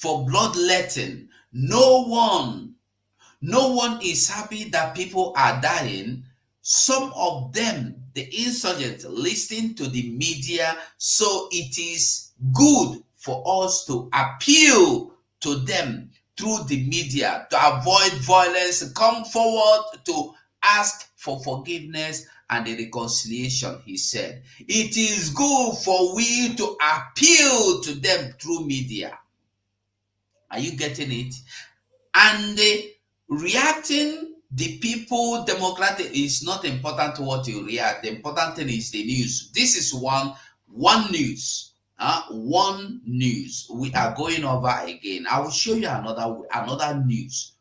bloodletting. No one is happy that people are dying. Some of them, the insurgents, listen to the media, so it is good for us to appeal to them through the media to avoid violence, come forward to ask for forgiveness and the reconciliation," he said. It is good for we to appeal to them through media. Are you getting it? And reacting the people democratic is not important to what you react. The important thing is the news. This is one news. One news. We are going over again. I will show you another news.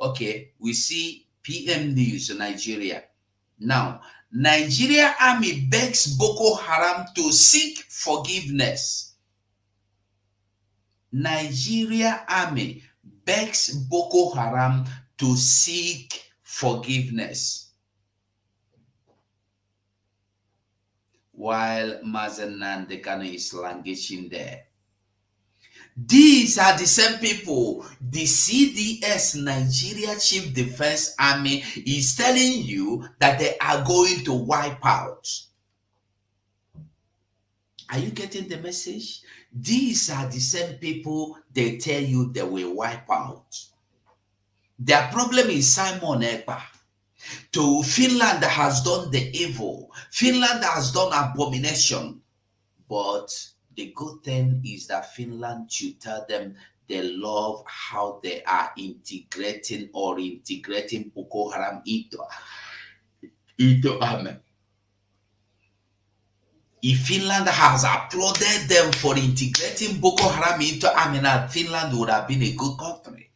Okay, we see PM News in Nigeria. Now, Nigeria Army begs Boko Haram to seek forgiveness. Nigeria Army begs Boko Haram to seek forgiveness. While Mazen Nandekano is languishing there. These are the same people the CDS, Nigeria Chief Defense Army, is telling you that they are going to wipe out. Are you getting the message? These are the same people they tell you they will wipe out. Their problem is Simon Ekpa. To Finland has done the evil. Finland has done abomination. But the good thing is that Finland should tell them they love how they are integrating Boko Haram into army. If Finland has applauded them for integrating Boko Haram into army, Finland would have been a good country.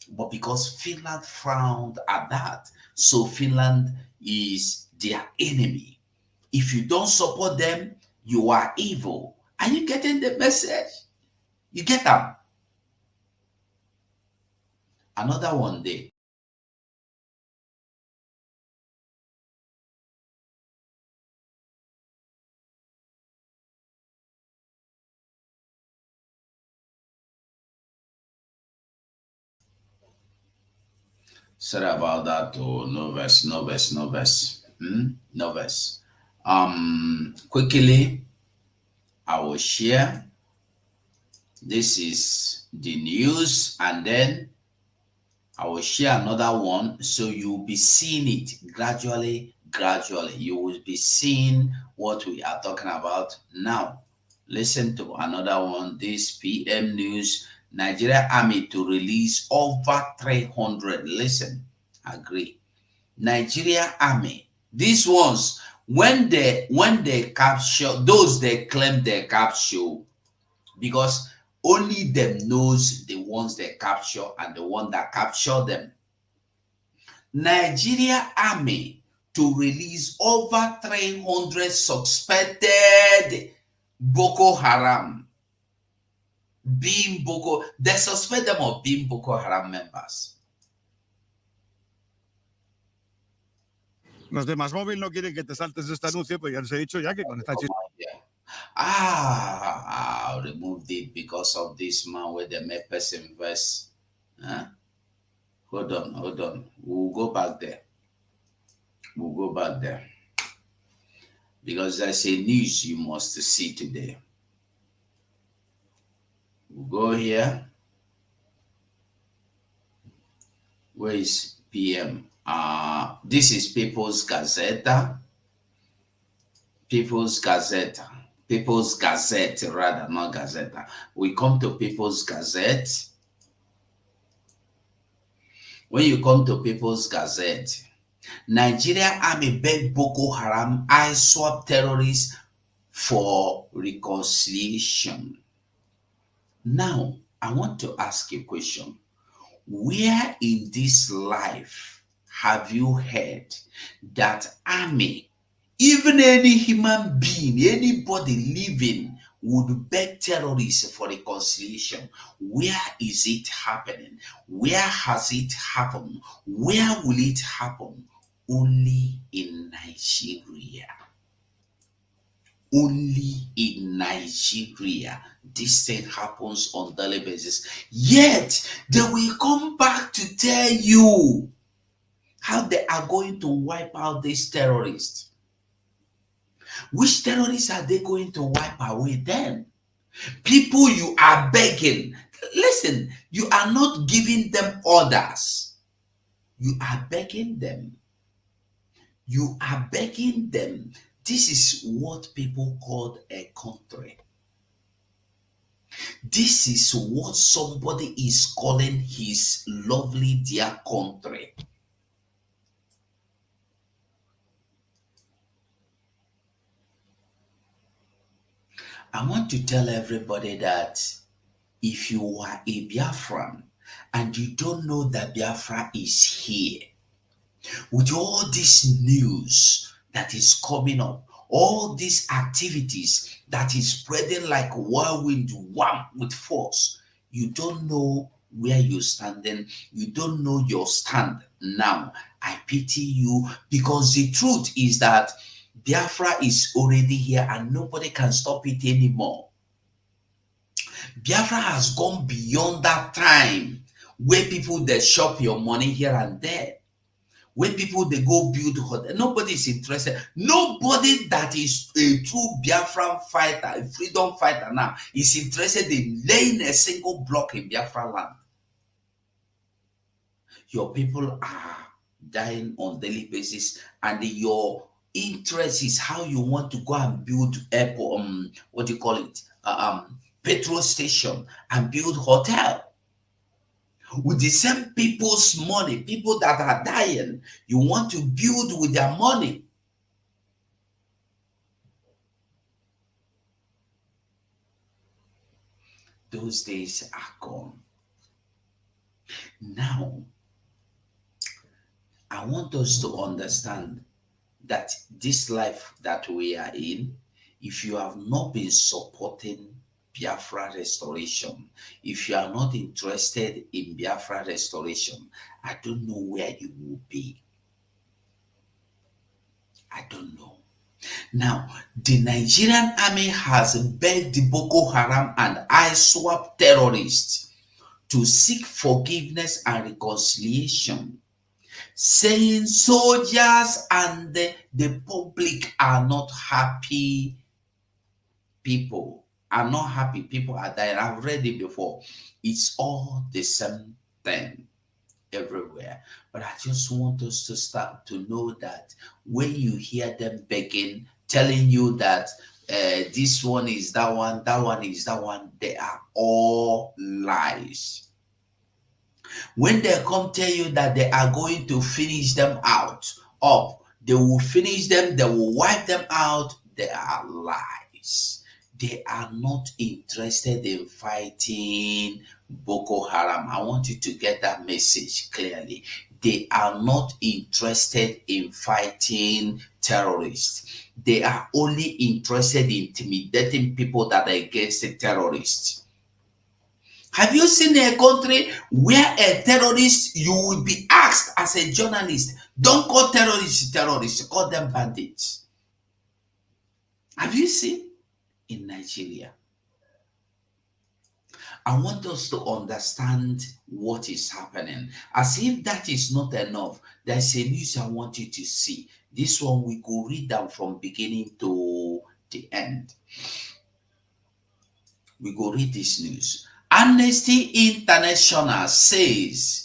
But because Finland frowned at that, so Finland is their enemy. If you don't support them, you are evil. Are you getting the message? You get that? Another one day. Sorry about that. Oh, no verse. Quickly, I will share. This is the news, and then I will share another one, so you'll be seeing it gradually. You will be seeing what we are talking about now. Listen to another one. This PM News, Nigeria Army to release over 300. Listen, agree. Nigeria Army. These ones, when they capture those they claim they capture, because only them knows the ones they capture and the one that capture them. Nigeria Army to release over 300 suspected Boko Haram. They suspect them of being Boko Haram members. Los demás móvil no quieren que te saltes este anuncio, pues ya les he dicho ya que con esta I removed it because of this man where they make person verse. Huh? Hold on. We'll go back there. Because there's a news you must see today. We'll go here. Where is PM? This is People's Gazette, rather, not Gazeta. We come to People's Gazette. When you come to People's Gazette, Nigeria Army Begs Boko Haram ISWAP terrorists for reconciliation. Now, I want to ask you a question. Where in this life have you heard that army, even any human being, anybody living, would beg terrorists for reconciliation? Where is it happening? Where has it happened? Where will it happen? Only in Nigeria. Only in Nigeria. This thing happens on daily basis. Yet, they will come back to tell you how they are going to wipe out these terrorists. Which terrorists are they going to wipe away then? People you are begging. Listen, you are not giving them orders. You are begging them. You are begging them. This is what people call a country. This is what somebody is calling his lovely dear country. I want to tell everybody that if you are a Biafran and you don't know that Biafra is here, with all this news that is coming up, all these activities that is spreading like whirlwind, wham, with force, you don't know where you're standing. You don't know your stand. Now, I pity you, because the truth is that Biafra is already here and nobody can stop it anymore. Biafra has gone beyond that time where people they shop your money here and there. When people they go build hotel, nobody is interested. Nobody that is a true Biafran fighter, a freedom fighter now, is interested in laying a single block in Biafra land. Your people are dying on daily basis, and your interest is how you want to go and build airport, what do you call it? Petrol station and build hotel. With the same people's money, people that are dying, you want to build with their money. Those days are gone. Now, I want us to understand that this life that we are in, if you have not been supporting Biafra restoration, if you are not interested in Biafra restoration, I don't know where you will be. I don't know. Now, the Nigerian army has begged the Boko Haram and ISWAP terrorists to seek forgiveness and reconciliation, saying soldiers and the public are not happy. People are not happy. People are dying. I've read it before. It's all the same thing everywhere. But I just want us to start to know that when you hear them begging, telling you that this one is that one is that one, they are all lies. When they come tell you that they are going to finish them out, they will finish them, they will wipe them out, they are lies. They are not interested in fighting Boko Haram. I want you to get that message clearly. They are not interested in fighting terrorists. They are only interested in intimidating people that are against the terrorists. Have you seen a country where a terrorist, you will be asked as a journalist, don't call terrorists, call them bandits. Have you seen? In Nigeria, I want us to understand what is happening. As if that is not enough, there's a news I want you to see. This one we go read them from beginning to the end. We go read this news. Amnesty International says,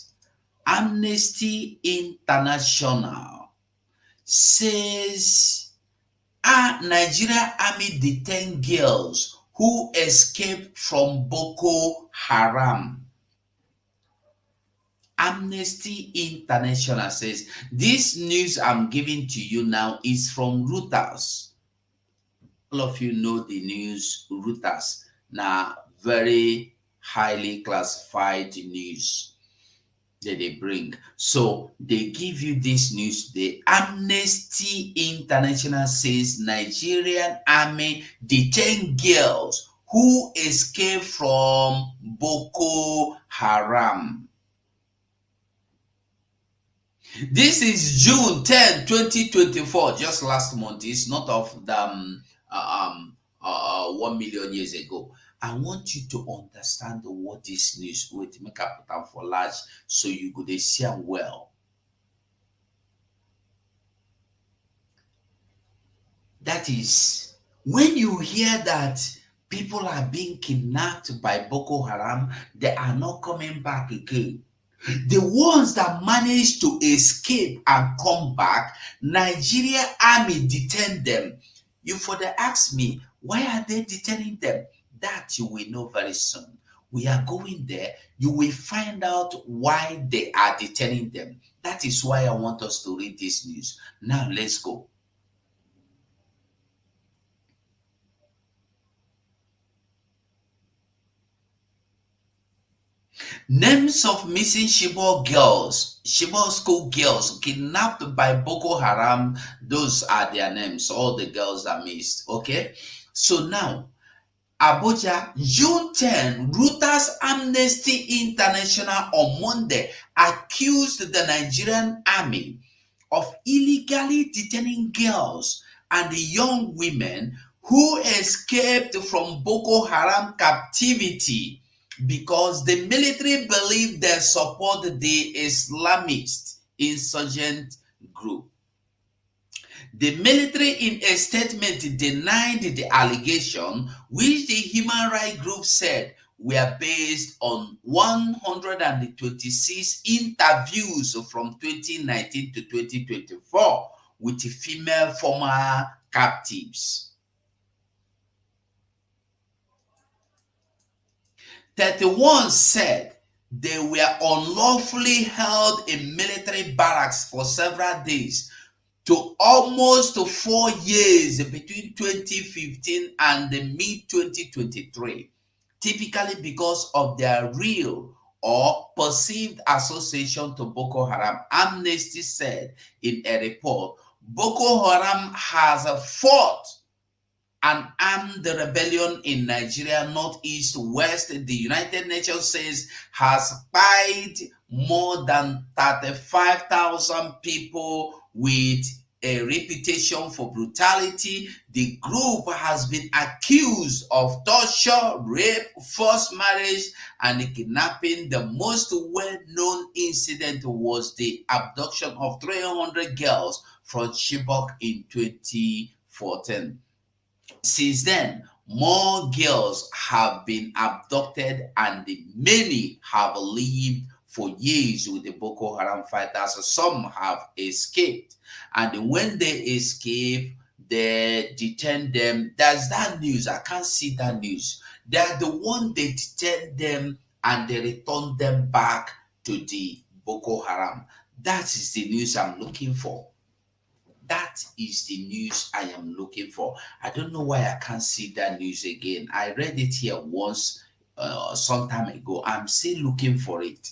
Nigeria Army detained girls who escaped from Boko Haram. Amnesty International says, this news I'm giving to you now is from Reuters. All of you know the news, Reuters. Now, very highly classified news that they bring. So they give you this news. The Amnesty International says Nigerian Army detained girls who escaped from Boko Haram. This is June 10, 2024, just last month. It's not of the 1 million years ago. I want you to understand what this news will make up for large so you could see them well. That is, when you hear that people are being kidnapped by Boko Haram, they are not coming back again. The ones that manage to escape and come back, Nigeria Army detain them. You further ask me, why are they detaining them? That you will know very soon. We are going there. You will find out why they are detaining them. That is why I want us to read this news. Now let's go. Names of missing Chibok school girls kidnapped by Boko Haram. Those are their names. All the girls are missed. Okay. So now, Abuja, June 10, Reuters Amnesty International on Monday accused the Nigerian Army of illegally detaining girls and young women who escaped from Boko Haram captivity because the military believed they support the Islamist insurgent group. The military, in a statement, denied the allegation, which the human rights group said were based on 126 interviews from 2019 to 2024 with female former captives. 31 said they were unlawfully held in military barracks for several days to almost 4 years between 2015 and the mid-2023, typically because of their real or perceived association to Boko Haram. Amnesty said in a report, Boko Haram has fought an armed rebellion in Nigeria, northeast, west. The United Nations says has killed more than 35,000 people with a reputation for brutality. The group has been accused of torture, rape, forced marriage, and kidnapping. The most well-known incident was the abduction of 300 girls from Chibok in 2014. Since then, more girls have been abducted and many have lived for years with the Boko Haram fighters. Some have escaped. And when they escape, they detain them. There's that news. I can't see that news. They're the one they detain them and they return them back to the Boko Haram. That is the news I'm looking for. That is the news I am looking for. I don't know why I can't see that news again. I read it here once some time ago. I'm still looking for it.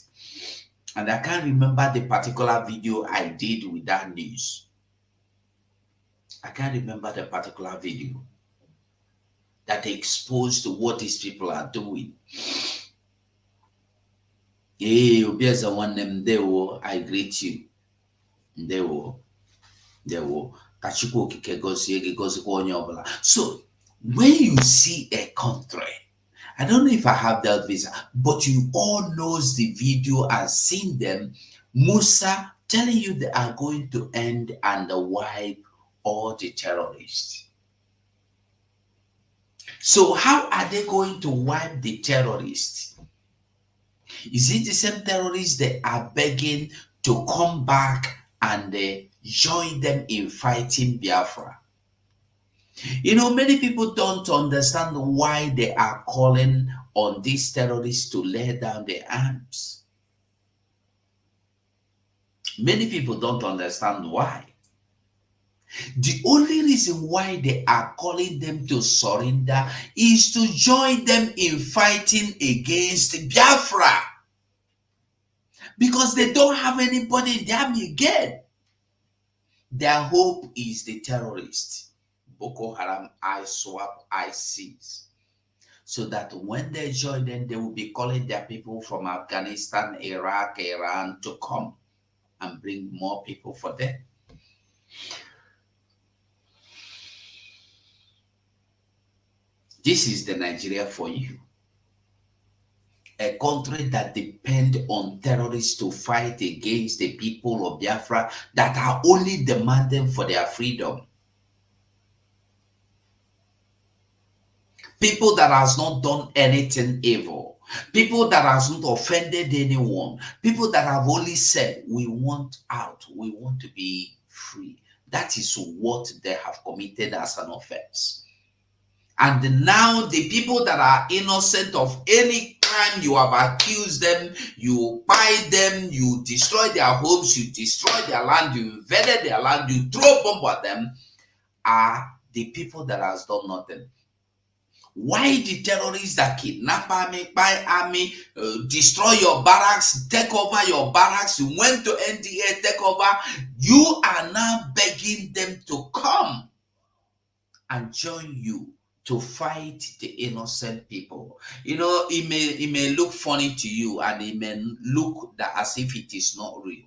And I can't remember the particular video I did with that news. I can't remember the particular video that exposed what these people are doing. Hey, Obiaza one name they will. I greet you. They will. They will. Kachiko kike gosi ege gosi kwa onye obula. So when you see a country, I don't know if I have that visa, but you all knows the video and seen them. Musa telling you they are going to end and wipe all the terrorists. So how are they going to wipe the terrorists? Is it the same terrorists that are begging to come back and join them in fighting Biafra? You know, many people don't understand why they are calling on these terrorists to lay down their arms. Many people don't understand why. The only reason why they are calling them to surrender is to join them in fighting against Biafra. Because they don't have anybody in the army again. Their hope is the terrorists. Boko Haram, ISWAP, ISIS. So that when they join them, they will be calling their people from Afghanistan, Iraq, Iran to come and bring more people for them. This is the Nigeria for you. A country that depends on terrorists to fight against the people of Biafra that are only demanding for their freedom. People that has not done anything evil. People that has not offended anyone. People that have only said, we want out. We want to be free. That is what they have committed as an offense. And now the people that are innocent of any crime, you have accused them, you buy them, you destroy their homes, you destroy their land, you invaded their land, you throw bomb at them, are the people that has done nothing. Why the terrorists that kidnap army, buy army, destroy your barracks, take over your barracks, you went to NDA, take over, you are now begging them to come and join you to fight the innocent people. You know, it may look funny to you and it may look that as if it is not real.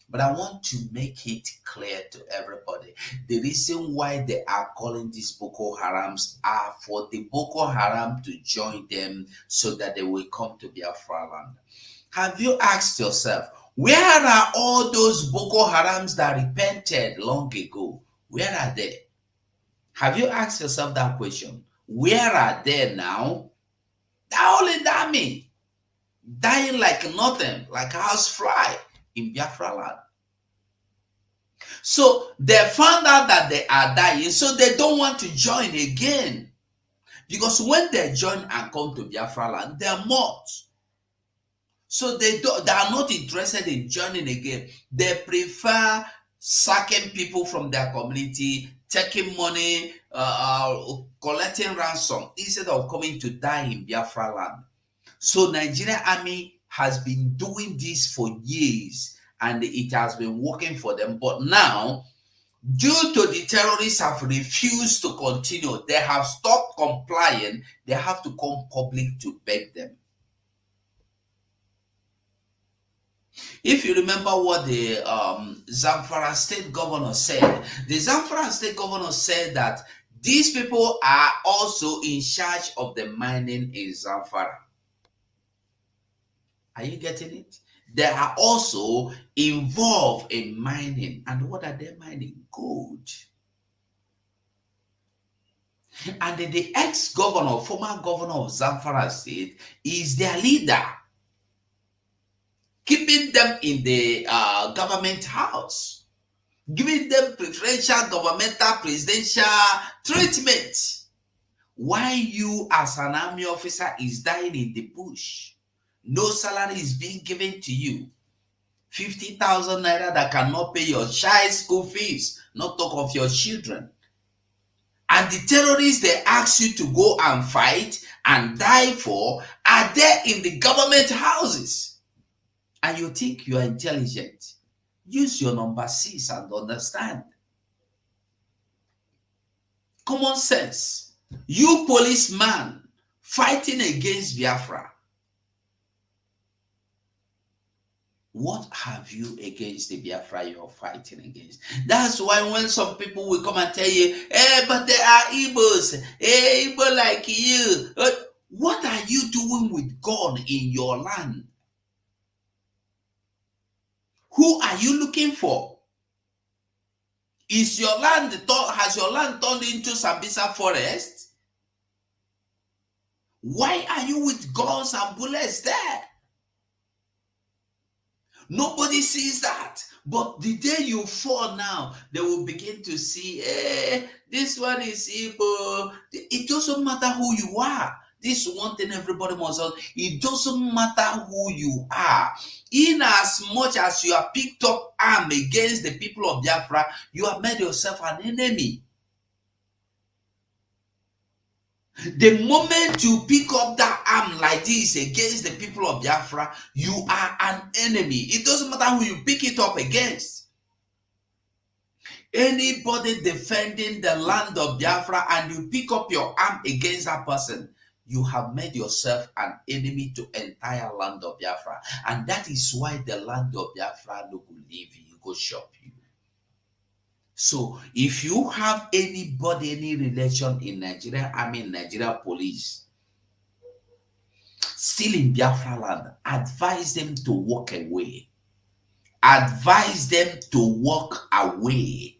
But I want to make it clear to everybody. The reason why they are calling these Boko Harams are for the Boko Haram to join them so that they will come to Biafra land. Have you asked yourself, where are all those Boko Harams that repented long ago? Where are they? Have you asked yourself that question? Where are they now? They're all in the army, dying like nothing, like a housefly in Biafra land. So they found out that they are dying, so they don't want to join again. Because when they join and come to Biafra land, they're mocked. So they are not interested in joining again. They prefer sacking people from their community, taking money, collecting ransom instead of coming to die in Biafra land. So Nigeria Army has been doing this for years and it has been working for them. But now, due to the terrorists have refused to continue, they have stopped complying, they have to come public to beg them. If you remember what the Zamfara state governor said, the Zamfara state governor said that these people are also in charge of the mining in Zamfara. Are you getting it? They are also involved in mining. And what are they mining? Gold. And the ex-governor, former governor of Zamfara state, is their leader, keeping them in the government house, giving them preferential governmental presidential treatment. Why you as an army officer is dying in the bush? No salary is being given to you. 50,000 naira that cannot pay your child's school fees, not talk of your children. And the terrorists they ask you to go and fight and die for are there in the government houses. And you think you are intelligent. Use your number 6 and understand. Common sense. You policeman fighting against Biafra. What have you against the Biafra you're fighting against? That's why when some people will come and tell you, but there are Igbos, Igbo like you. What are you doing with God in your land? Who are you looking for? Has your land turned into Sambisa forest? Why are you with guns and bullets there? Nobody sees that. But the day you fall now, they will begin to see, this one is Igbo. It doesn't matter who you are. This is one thing everybody must know. It doesn't matter who you are. In as much as you have picked up arm against the people of Biafra, you have made yourself an enemy. The moment you pick up that arm like this against the people of Biafra, you are an enemy. It doesn't matter who you pick it up against. Anybody defending the land of Biafra and you pick up your arm against that person, you have made yourself an enemy to entire land of Biafra. And that is why the land of Biafra no go leave you, go shop you. So if you have anybody, any relation in Nigeria Army, Nigeria Police, still in Biafra land, advise them to walk away. Advise them to walk away.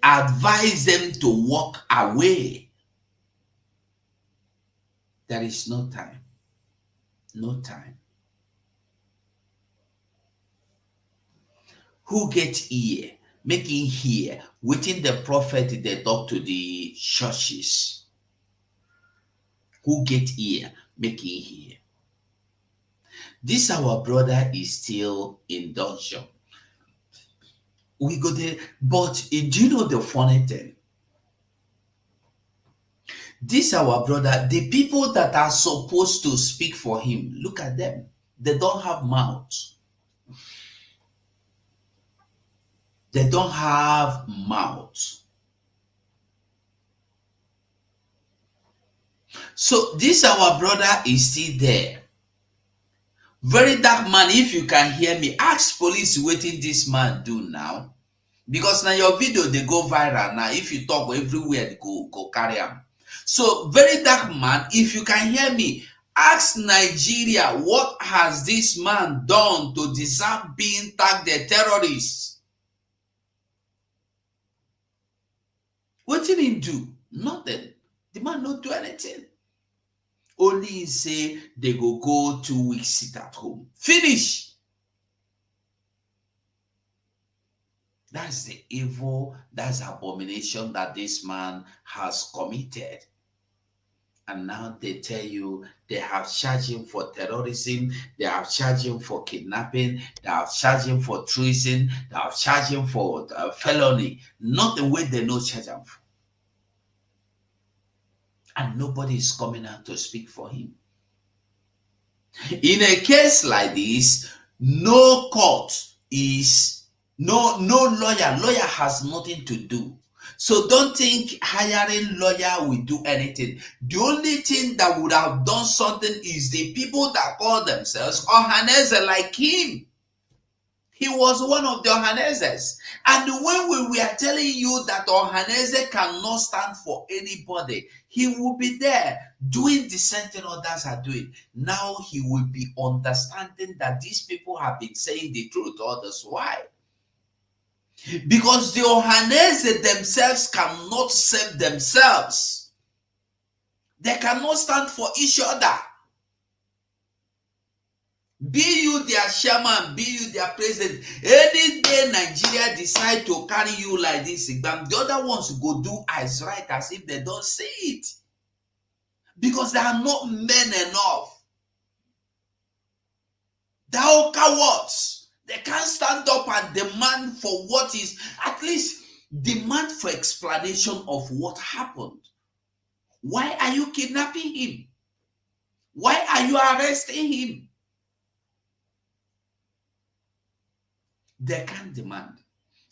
Advise them to walk away. There is no time. No time. Who get here, making here, within the prophet, they talk to the churches. Who get here, making here. This our brother is still in dungeon. We go there, but do you know the funny thing? This our brother, the people that are supposed to speak for him, look at them. They don't have mouth. They don't have mouth. So this our brother is still there. Very dark man, if you can hear me, ask police wetin this man do now. Because now your video, they go viral now. If you talk everywhere, they go carry them. So very dark man, if you can hear me, ask Nigeria, what has this man done to deserve being tagged a terrorist? What did he do? Nothing. The man not do anything. Only say they go 2 weeks sit at home. Finish. That's the evil, that's the abomination that this man has committed. And now they tell you they have charged him for terrorism, they have charged him for kidnapping, they have charged him for treason, they have charged him for felony. Not the way they know charge him for. And nobody is coming out to speak for him. In a case like this, no court is, no lawyer has nothing to do. So don't think hiring lawyer will do anything. The only thing that would have done something is the people that call themselves Ohanese like him. He was one of the Ohaneses. And when we were telling you that Ohanese cannot stand for anybody, he will be there doing the same thing others are doing. Now he will be understanding that these people have been saying the truth to others. Why? Because the Ohanese themselves cannot save themselves. They cannot stand for each other. Be you their chairman, be you their president. Any day Nigeria decide to carry you like this, the other ones go do as right as if they don't see it. Because they are not men enough. They are all cowards. They can't stand up and demand for what is, at least demand for explanation of what happened. Why are you kidnapping him? Why are you arresting him? They can't demand.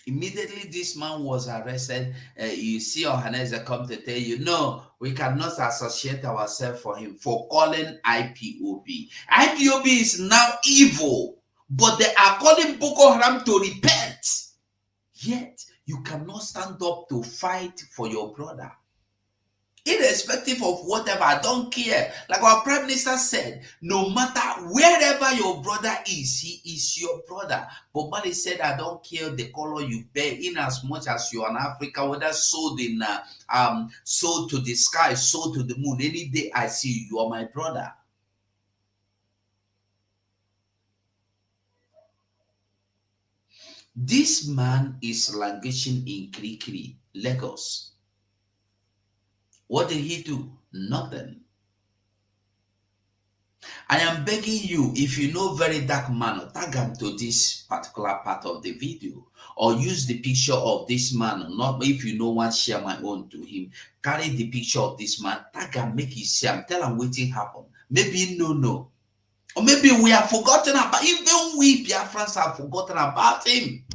Immediately, this man was arrested. You see, Ohaneze come to tell you, no, we cannot associate ourselves for him for calling IPOB. IPOB is now evil, but they are calling Boko Haram to repent. Yet, you cannot stand up to fight for your brother. Irrespective of whatever, I don't care. Like our Prime Minister said, no matter wherever your brother is, he is your brother. But Mali said, I don't care the color you bear, in as much as you're an African, whether sold in sold to the sky, sold to the moon. Any day I see you, you are my brother. This man is languishing in Krikri, Lagos. What did he do? Nothing. I am begging you, if you know very dark man, tag him to this particular part of the video, or use the picture of this man. Not if you know one, share my own to him. Carry the picture of this man, tag him, make it see him, tell him what happened. Maybe no. Or maybe we have forgotten about, even we Biafrans have forgotten about him.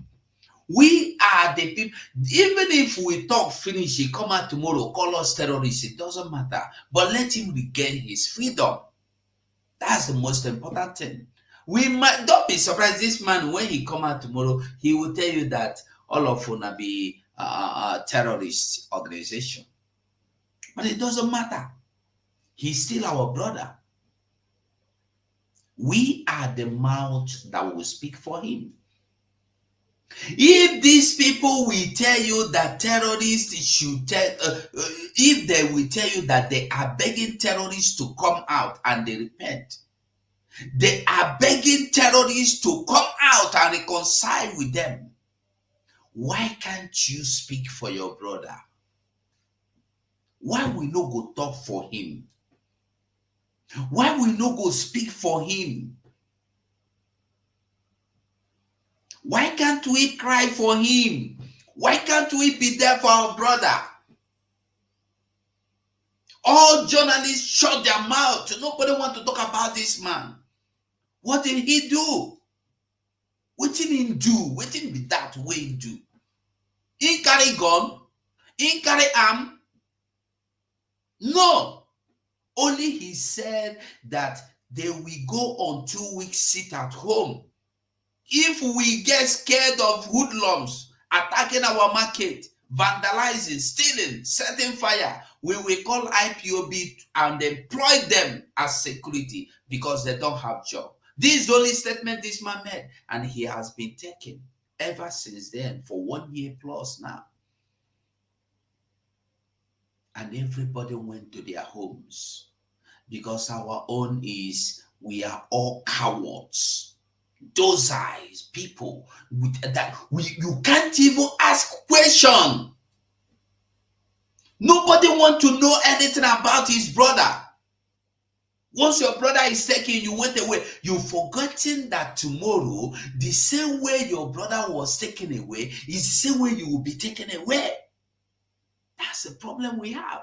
We are the people. Even if we talk finish, he come out tomorrow, call us terrorists, it doesn't matter. But let him regain his freedom. That's the most important thing. We might don't be surprised. This man, when he come out tomorrow, he will tell you that all of una be a terrorist organization. But it doesn't matter. He's still our brother. We are the mouth that will speak for him. If these people will tell you that terrorists should if they will tell you that they are begging terrorists to come out and they repent, they are begging terrorists to come out and reconcile with them, why can't you speak for your brother? Why we no go talk for him? Why we no go speak for him? Why can't we cry for him? Why can't we be there for our brother? All journalists shut their mouth. Nobody want to talk about this man. What did he do? What did he do? What did be that way he do? He carry gun? He carry arm? No. Only he said that they will go on 2 weeks sit at home. If we get scared of hoodlums attacking our market, vandalizing, stealing, setting fire, we will call IPOB and employ them as security because they don't have job. This is the only statement this man made, and he has been taken ever since then for 1 year plus now. And everybody went to their homes because our own is we are all cowards. Those eyes, people with that you can't even ask question. Nobody want to know anything about his brother. Once your brother is taken, you went away. You've forgotten that tomorrow, the same way your brother was taken away is the same way you will be taken away. That's the problem we have.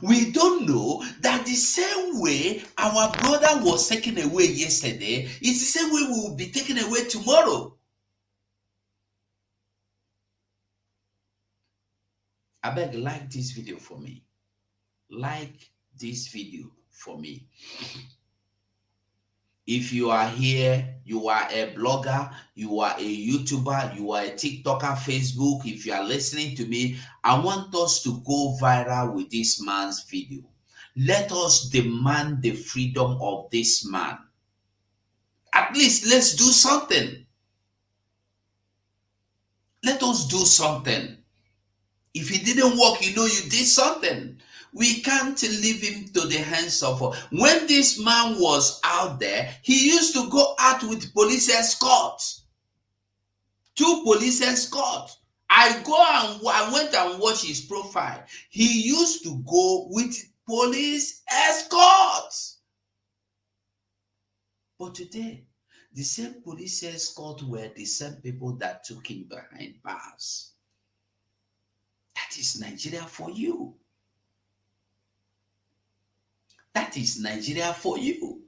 We don't know that the same way our brother was taken away yesterday is the same way we will be taken away tomorrow. I beg, like this video for me. Like this video for me. If you are here, you are a blogger, you are a YouTuber, you are a TikToker, Facebook, if you are listening to me, I want us to go viral with this man's video. Let us demand the freedom of this man. At least let's do something. Let us do something. If it didn't work, you know you did something. We can't leave him to the hands of... When this man was out there, he used to go out with police escort. 2 police escort. I went and watched his profile. He used to go with police escort. But today, the same police escort were the same people that took him behind bars. That is Nigeria for you. That is Nigeria for you.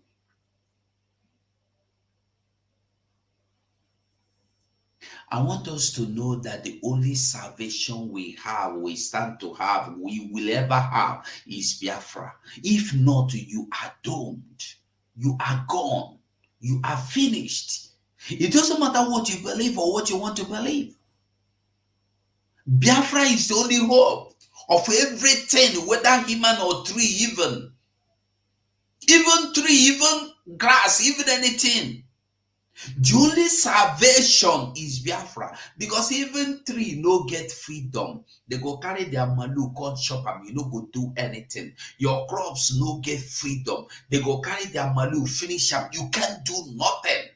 I want us to know that the only salvation we have, we stand to have, we will ever have is Biafra. If not, you are doomed. You are gone. You are finished. It doesn't matter what you believe or what you want to believe. Biafra is the only hope of everything, whether human or tree, even tree, even grass, even anything. The only salvation is Biafra, because even tree no get freedom. They go carry their malu, come chop am, you no go do anything. Your crops no get freedom. They go carry their malu, finish am, you can't do nothing.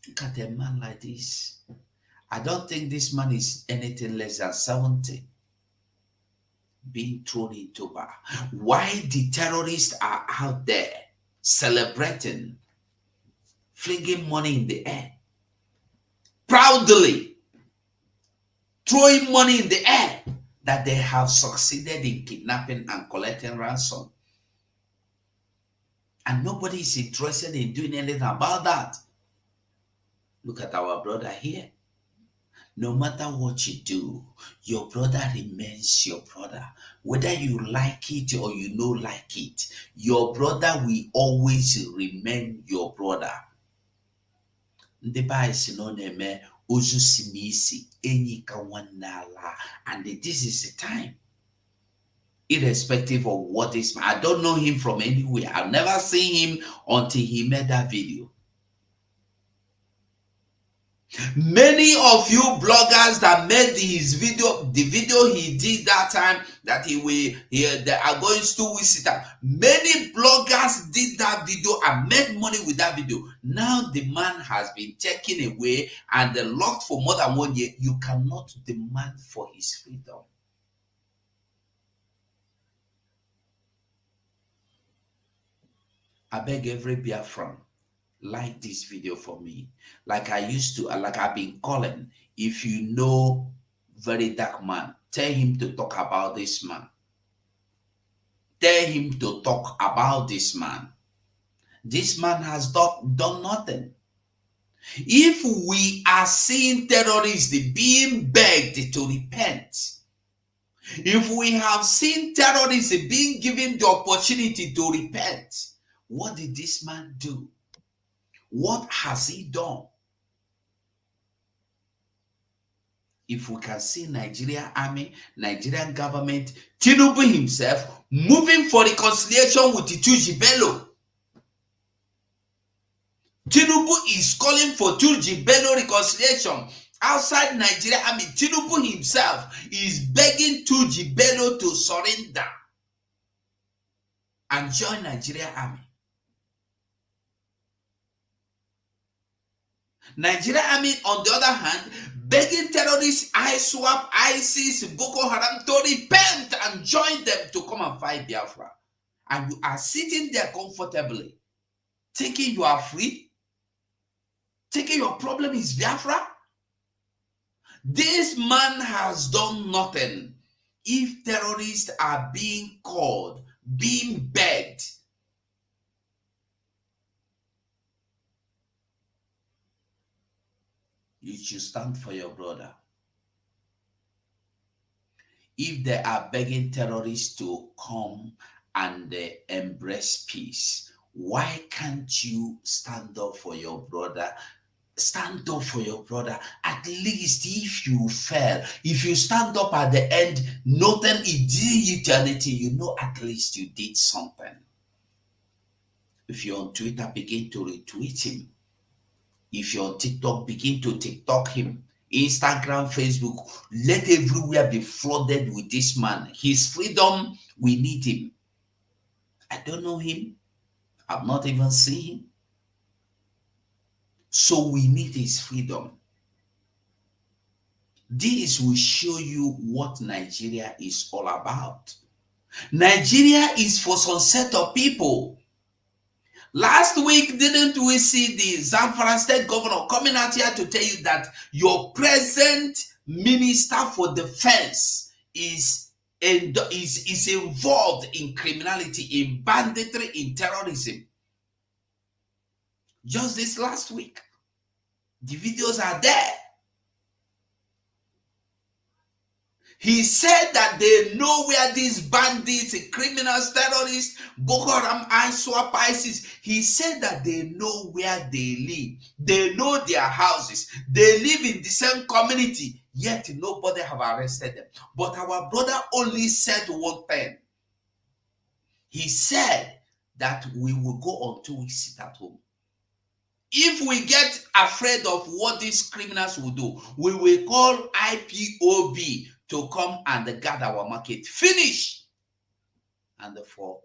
Look at a man like this. I don't think this man is anything less than 70, being thrown into bar. Why the terrorists are out there celebrating, flinging money in the air, proudly throwing money in the air that they have succeeded in kidnapping and collecting ransom. And nobody is interested in doing anything about that. Look at our brother here. No matter what you do, your brother remains your brother. Whether you like it or you don't like it, your brother will always remain your brother. Ndị Bible si no na-eme ozu si n'isi enyi ka nwanne ala, and this is the time. Irrespective of what is, I don't know him from anywhere. I've never seen him until he made that video. Many of you bloggers that made his video, the video he did that time, that they are going to visit him. Many bloggers did that video and made money with that video. Now the man has been taken away and locked for more than 1 year. You cannot demand for his freedom. I beg every Biafran, like this video for me, like I used to, like I've been calling. If you know very dark man, tell him to talk about this man. Tell him to talk about this man. This man has done nothing. If we are seeing terrorists being begged to repent, if we have seen terrorists being given the opportunity to repent, what did this man do? What has he done? If we can see Nigeria Army, Nigerian government, Tinubu himself moving for reconciliation with Turji Bello. Tinubu is calling for Turji Bello reconciliation. Outside Nigeria Army, Tinubu himself is begging Turji Bello to surrender and join Nigeria Army. Nigeria Army, on the other hand, begging terrorists, ISWAP, ISIS, Boko Haram to repent and join them to come and fight Biafra. And you are sitting there comfortably, thinking you are free, thinking your problem is Biafra. This man has done nothing. If terrorists are being called, being begged, you should stand for your brother. If they are begging terrorists to come and embrace peace, why can't you stand up for your brother? Stand up for your brother. At least if you fail, if you stand up at the end, nothing is eternity, you know at least you did something. If you're on Twitter, begin to retweet him. If you're on TikTok, begin to TikTok him. Instagram, Facebook, let everywhere be flooded with this man. His freedom, we need him. I don't know him. I've not even seen him. So we need his freedom. This will show you what Nigeria is all about. Nigeria is for some set of people. Last week, didn't we see the Zamfara state governor coming out here to tell you that your present minister for defense is involved in criminality, in banditry, in terrorism? Just this last week. The videos are there. He said that they know where these bandits, criminals, terrorists, Boko Haram, ISWAP, ISIS, he said that they know where they live. They know their houses. They live in the same community, yet nobody have arrested them. But our brother only said one thing. He said that we will go on 2 weeks sit at home. If we get afraid of what these criminals will do, we will call IPOB to come and guard our market. Finish. And for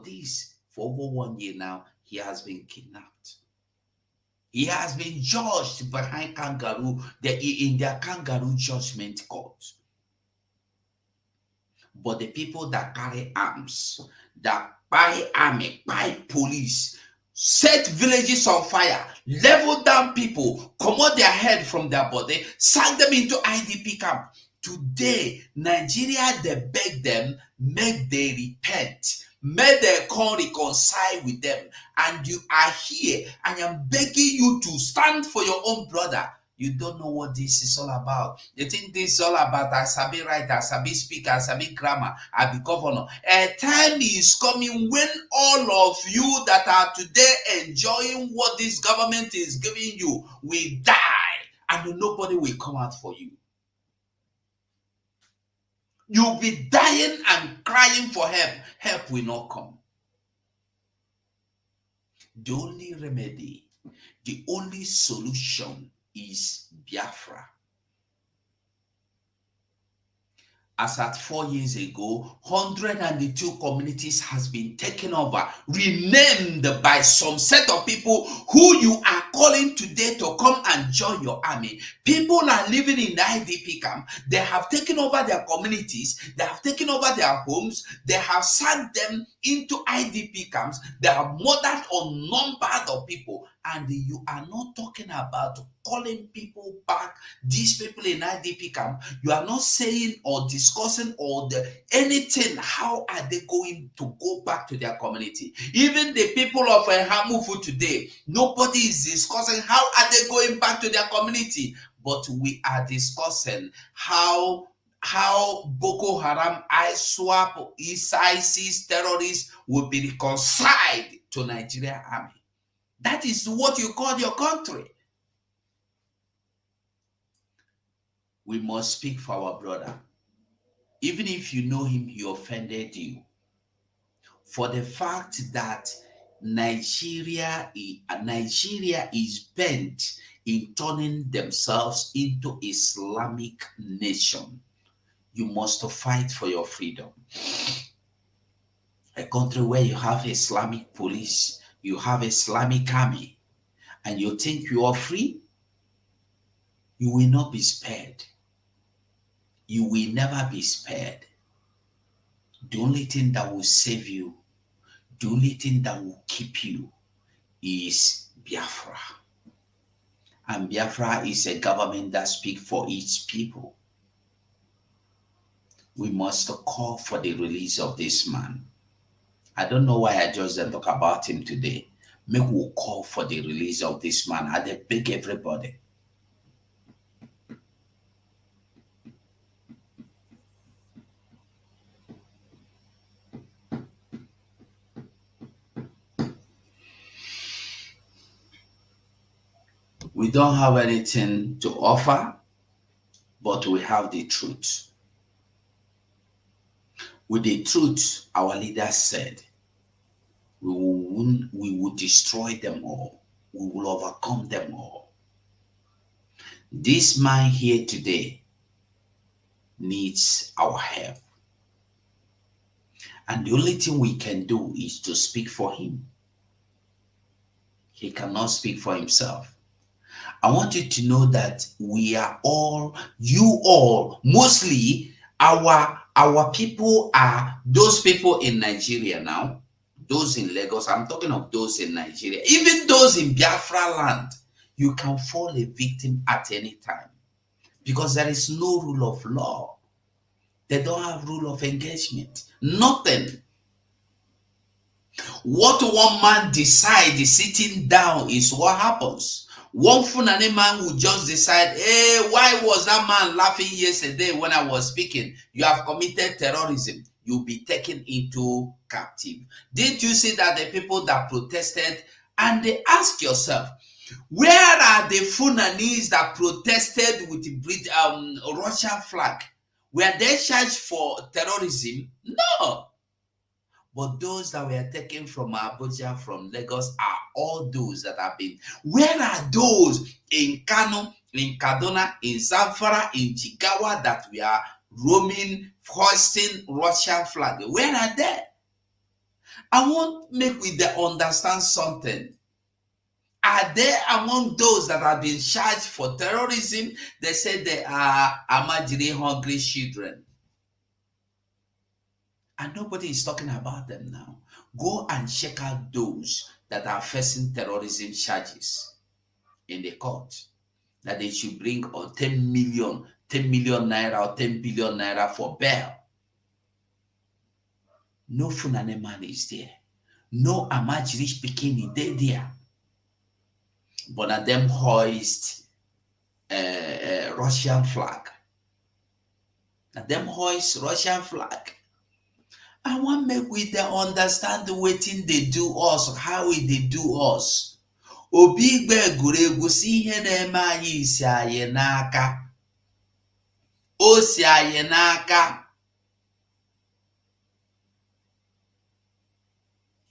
this, for over 1 year now, he has been kidnapped. He has been judged behind kangaroo, in their kangaroo judgment court. But the people that carry arms, that buy army, buy police, set villages on fire, level down people, commot their head from their body, sack them into IDP camp. Today, Nigeria, they beg them, make they repent, make they come reconcile with them. And you are here, and I'm begging you to stand for your own brother. You don't know what this is all about. You think this is all about I sabi write, I sabi speak, I sabi grammar, I be governor. A time is coming when all of you that are today enjoying what this government is giving you will die, and nobody will come out for you. You'll be dying and crying for help. Help will not come. The only remedy, the only solution is Biafra. As at 4 years ago, 102 communities has been taken over, renamed by some set of people who you are calling today to come and join your army. People are living in the IDP camp. They have taken over their communities. They have taken over their homes. They have sent them into IDP camps. They have murdered unnumbered of people. And you are not talking about calling people back, these people in IDP camp. You are not saying or discussing or anything. How are they going to go back to their community? Even the people of Hamufu today, nobody is discussing how are they going back to their community. But we are discussing how Boko Haram, ISWAP, ISIS terrorists will be reconciled to Nigeria Army. That is what you call your country. We must speak for our brother. Even if you know him, he offended you. For the fact that Nigeria is bent in turning themselves into Islamic nation, you must fight for your freedom. A country where you have Islamic police, you have Islamic army, and you think you are free, you will not be spared. You will never be spared. The only thing that will save you, the only thing that will keep you is Biafra. And Biafra is a government that speaks for its people. We must call for the release of this man. I don't know why I just didn't talk about him today. Maybe we'll call for the release of this man. I beg everybody. We don't have anything to offer, but we have the truth. With the truth, our leaders said, we will destroy them all. We will overcome them all. This man here today needs our help. And the only thing we can do is to speak for him. He cannot speak for himself. I want you to know that we are all, you all, mostly our people are those people in Nigeria now, those in Lagos. I'm talking of those in Nigeria, even those in Biafra land. You can fall a victim at any time because there is no rule of law. They don't have rule of engagement. Nothing. What one man decides sitting down is what happens. One Funani man will just decide, hey, why was that man laughing yesterday when I was speaking? You have committed terrorism. You'll be taken into captive. Did you see that the people that protested, and they ask yourself, where are the Funanis that protested with the Russian flag? Were they charged for terrorism? No. But those that were taken from Abuja, from Lagos, are all those that have been. Where are those in Kano, in Kaduna, in Zamfara, in Jigawa that we are roaming, hoisting Russian flag? Where are they? I want to make we understand something. Are they among those that have been charged for terrorism? They say they are Amajiri hungry children. And nobody is talking about them now. Go and check out those that are facing terrorism charges in the court. That they should bring 10 million naira or 10 billion naira for bail. No Funane man is there. No Amajiri speaking is there. But at them hoist Russian flag. At them hoist Russian flag. I want make we understand the waiting they do us, how they do us. Obi gbe egwuregwu si ihe na-eme anyị isi anyị n'aka. O si anyị n'aka.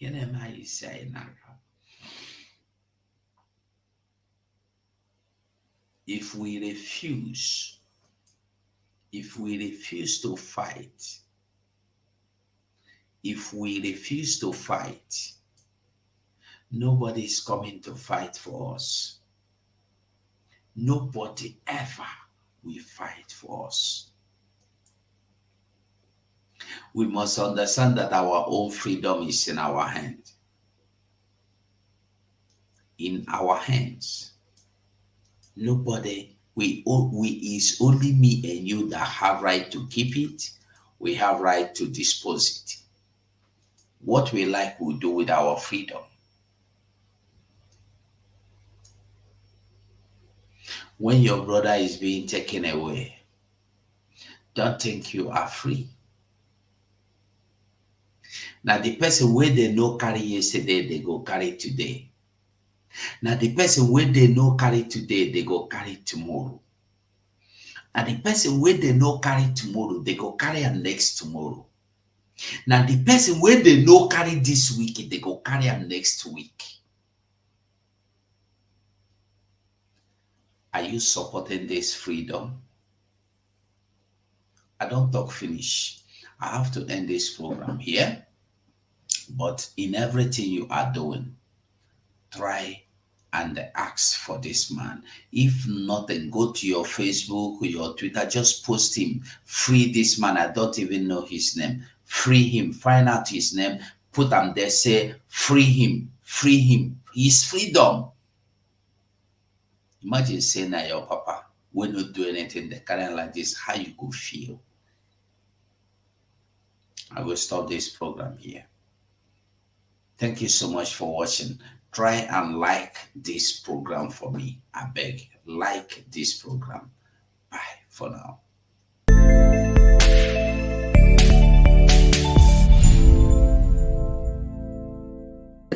Ihe na-eme anyị isi anyị n'aka. If we refuse to fight, nobody is coming to fight for us. Nobody ever will fight for us. We must understand that our own freedom is in our hands. In our hands. Nobody, we is only me and you that have right to keep it. We have right to dispose it. What we like, we do with our freedom. When your brother is being taken away, don't think you are free. Now the person where they no carry yesterday, they go carry today. Now the person where they no carry today, they go carry tomorrow. And the person where they no carry tomorrow, they go carry am next tomorrow. Now the person where they no carry this week, they go carry am next week. Are you supporting this freedom? I don't talk finish. I have to end this program here. But in everything you are doing, try and ask for this man. If not, then go to your Facebook or your Twitter, just post him. Free this man. I don't even know his name. Free him. Find out his name. Put him there. Say, free him. Free him. His freedom. Imagine saying that your papa will not do anything the current like this. How you could feel? I will stop this program here. Thank you so much for watching. Try and like this program for me. I beg, like this program. Bye for now.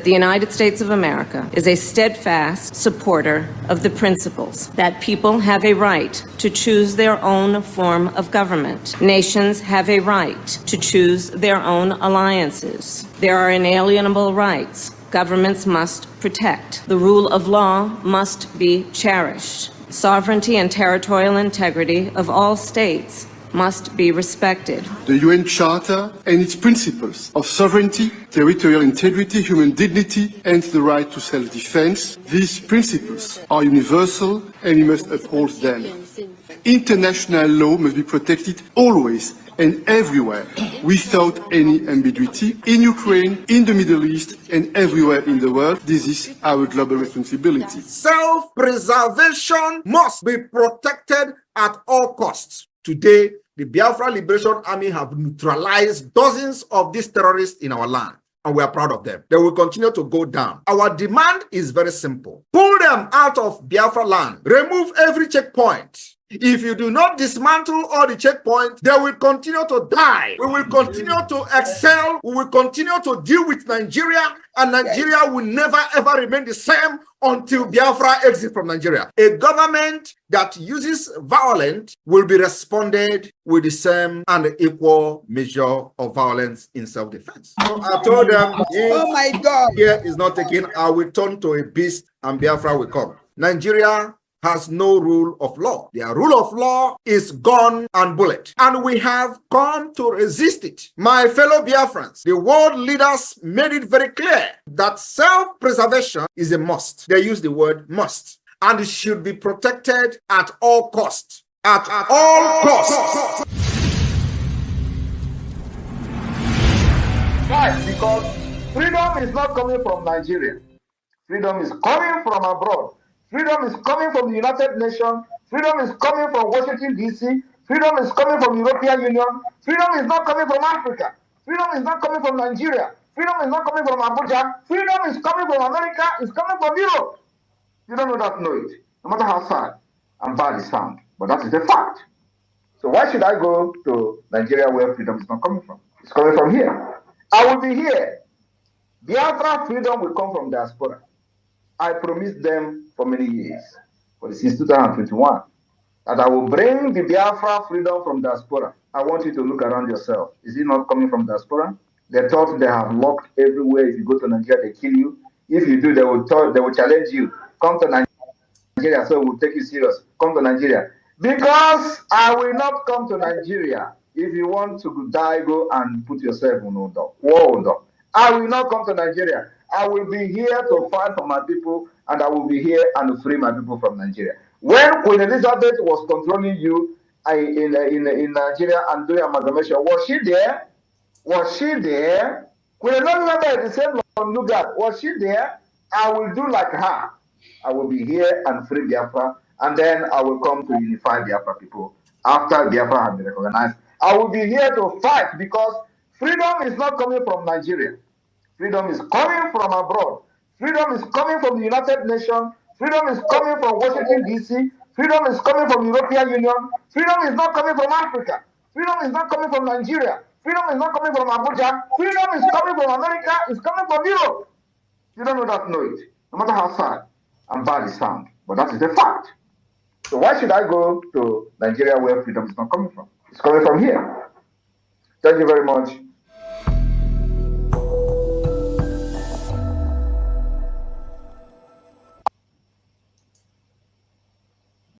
The United States of America is a steadfast supporter of the principles that people have a right to choose their own form of government. Nations have a right to choose their own alliances. There are inalienable rights governments must protect. The rule of law must be cherished. Sovereignty and territorial integrity of all states must be respected. The UN Charter and its principles of sovereignty, territorial integrity, human dignity, and the right to self-defense, these principles are universal and we must uphold them. International law must be protected always and everywhere, without any ambiguity, in Ukraine, in the Middle East, and everywhere in the world. This is our global responsibility. Self-preservation must be protected at all costs. Today, the Biafra Liberation Army have neutralized dozens of these terrorists in our land. and we are proud of them. They will continue to go down. Our demand is very simple. Pull them out of Biafra land. Remove every checkpoint. If you do not dismantle all the checkpoints, they will continue to die. We will continue to excel. We will continue to deal with Nigeria, and Nigeria will never ever remain the same until Biafra exits from Nigeria. A government that uses violence will be responded with the same and equal measure of violence in self-defense. So I told them, oh my God, here is not taken, I will turn to a beast and Biafra will come. Nigeria has no rule of law. Their rule of law is gun and bullet. And we have come to resist it. My fellow Biafrans, the world leaders made it very clear that self-preservation is a must. They use the word must. And it should be protected at all costs. At all costs. Why? Because freedom is not coming from Nigeria. Freedom is coming from abroad. Freedom is coming from the United Nations. Freedom is coming from Washington, D.C. Freedom is coming from the European Union. Freedom is not coming from Africa. Freedom is not coming from Nigeria. Freedom is not coming from Abuja. Freedom is coming from America. It's coming from Europe. You don't know that, know it. No matter how sad and bad it sounds. But that is the fact. So why should I go to Nigeria where freedom is not coming from? It's coming from here. I will be here. Biafra freedom will come from diaspora. I promised them for many years, since 2021, that I will bring the Biafra freedom from diaspora. I want you to look around yourself. Is it not coming from diaspora? They thought they have locked everywhere. If you go to Nigeria, they kill you. If you do, they will challenge you. Come to Nigeria, so we'll take you serious. Come to Nigeria. Because I will not come to Nigeria. If you want to die, go and put yourself in war. I will not come to Nigeria. I will be here to fight for my people, and I will be here and free my people from Nigeria. When Queen Elizabeth was controlling you in Nigeria and doing amalgamation, was she there? Was she there? Queen Elizabeth, the same from Lugard, was she there? I will do like her. I will be here and free Biafra, and then I will come to unify Biafra people after Biafra has been recognized. I will be here to fight because freedom is not coming from Nigeria. Freedom is coming from abroad. Freedom is coming from the United Nations. Freedom is coming from Washington, D.C. Freedom is coming from the European Union. Freedom is not coming from Africa. Freedom is not coming from Nigeria. Freedom is not coming from Abuja. Freedom is coming from America. It's coming from Europe. You don't know that, know it. No matter how sad and bad it sounds. But that is the fact. So why should I go to Nigeria where freedom is not coming from? It's coming from here. Thank you very much.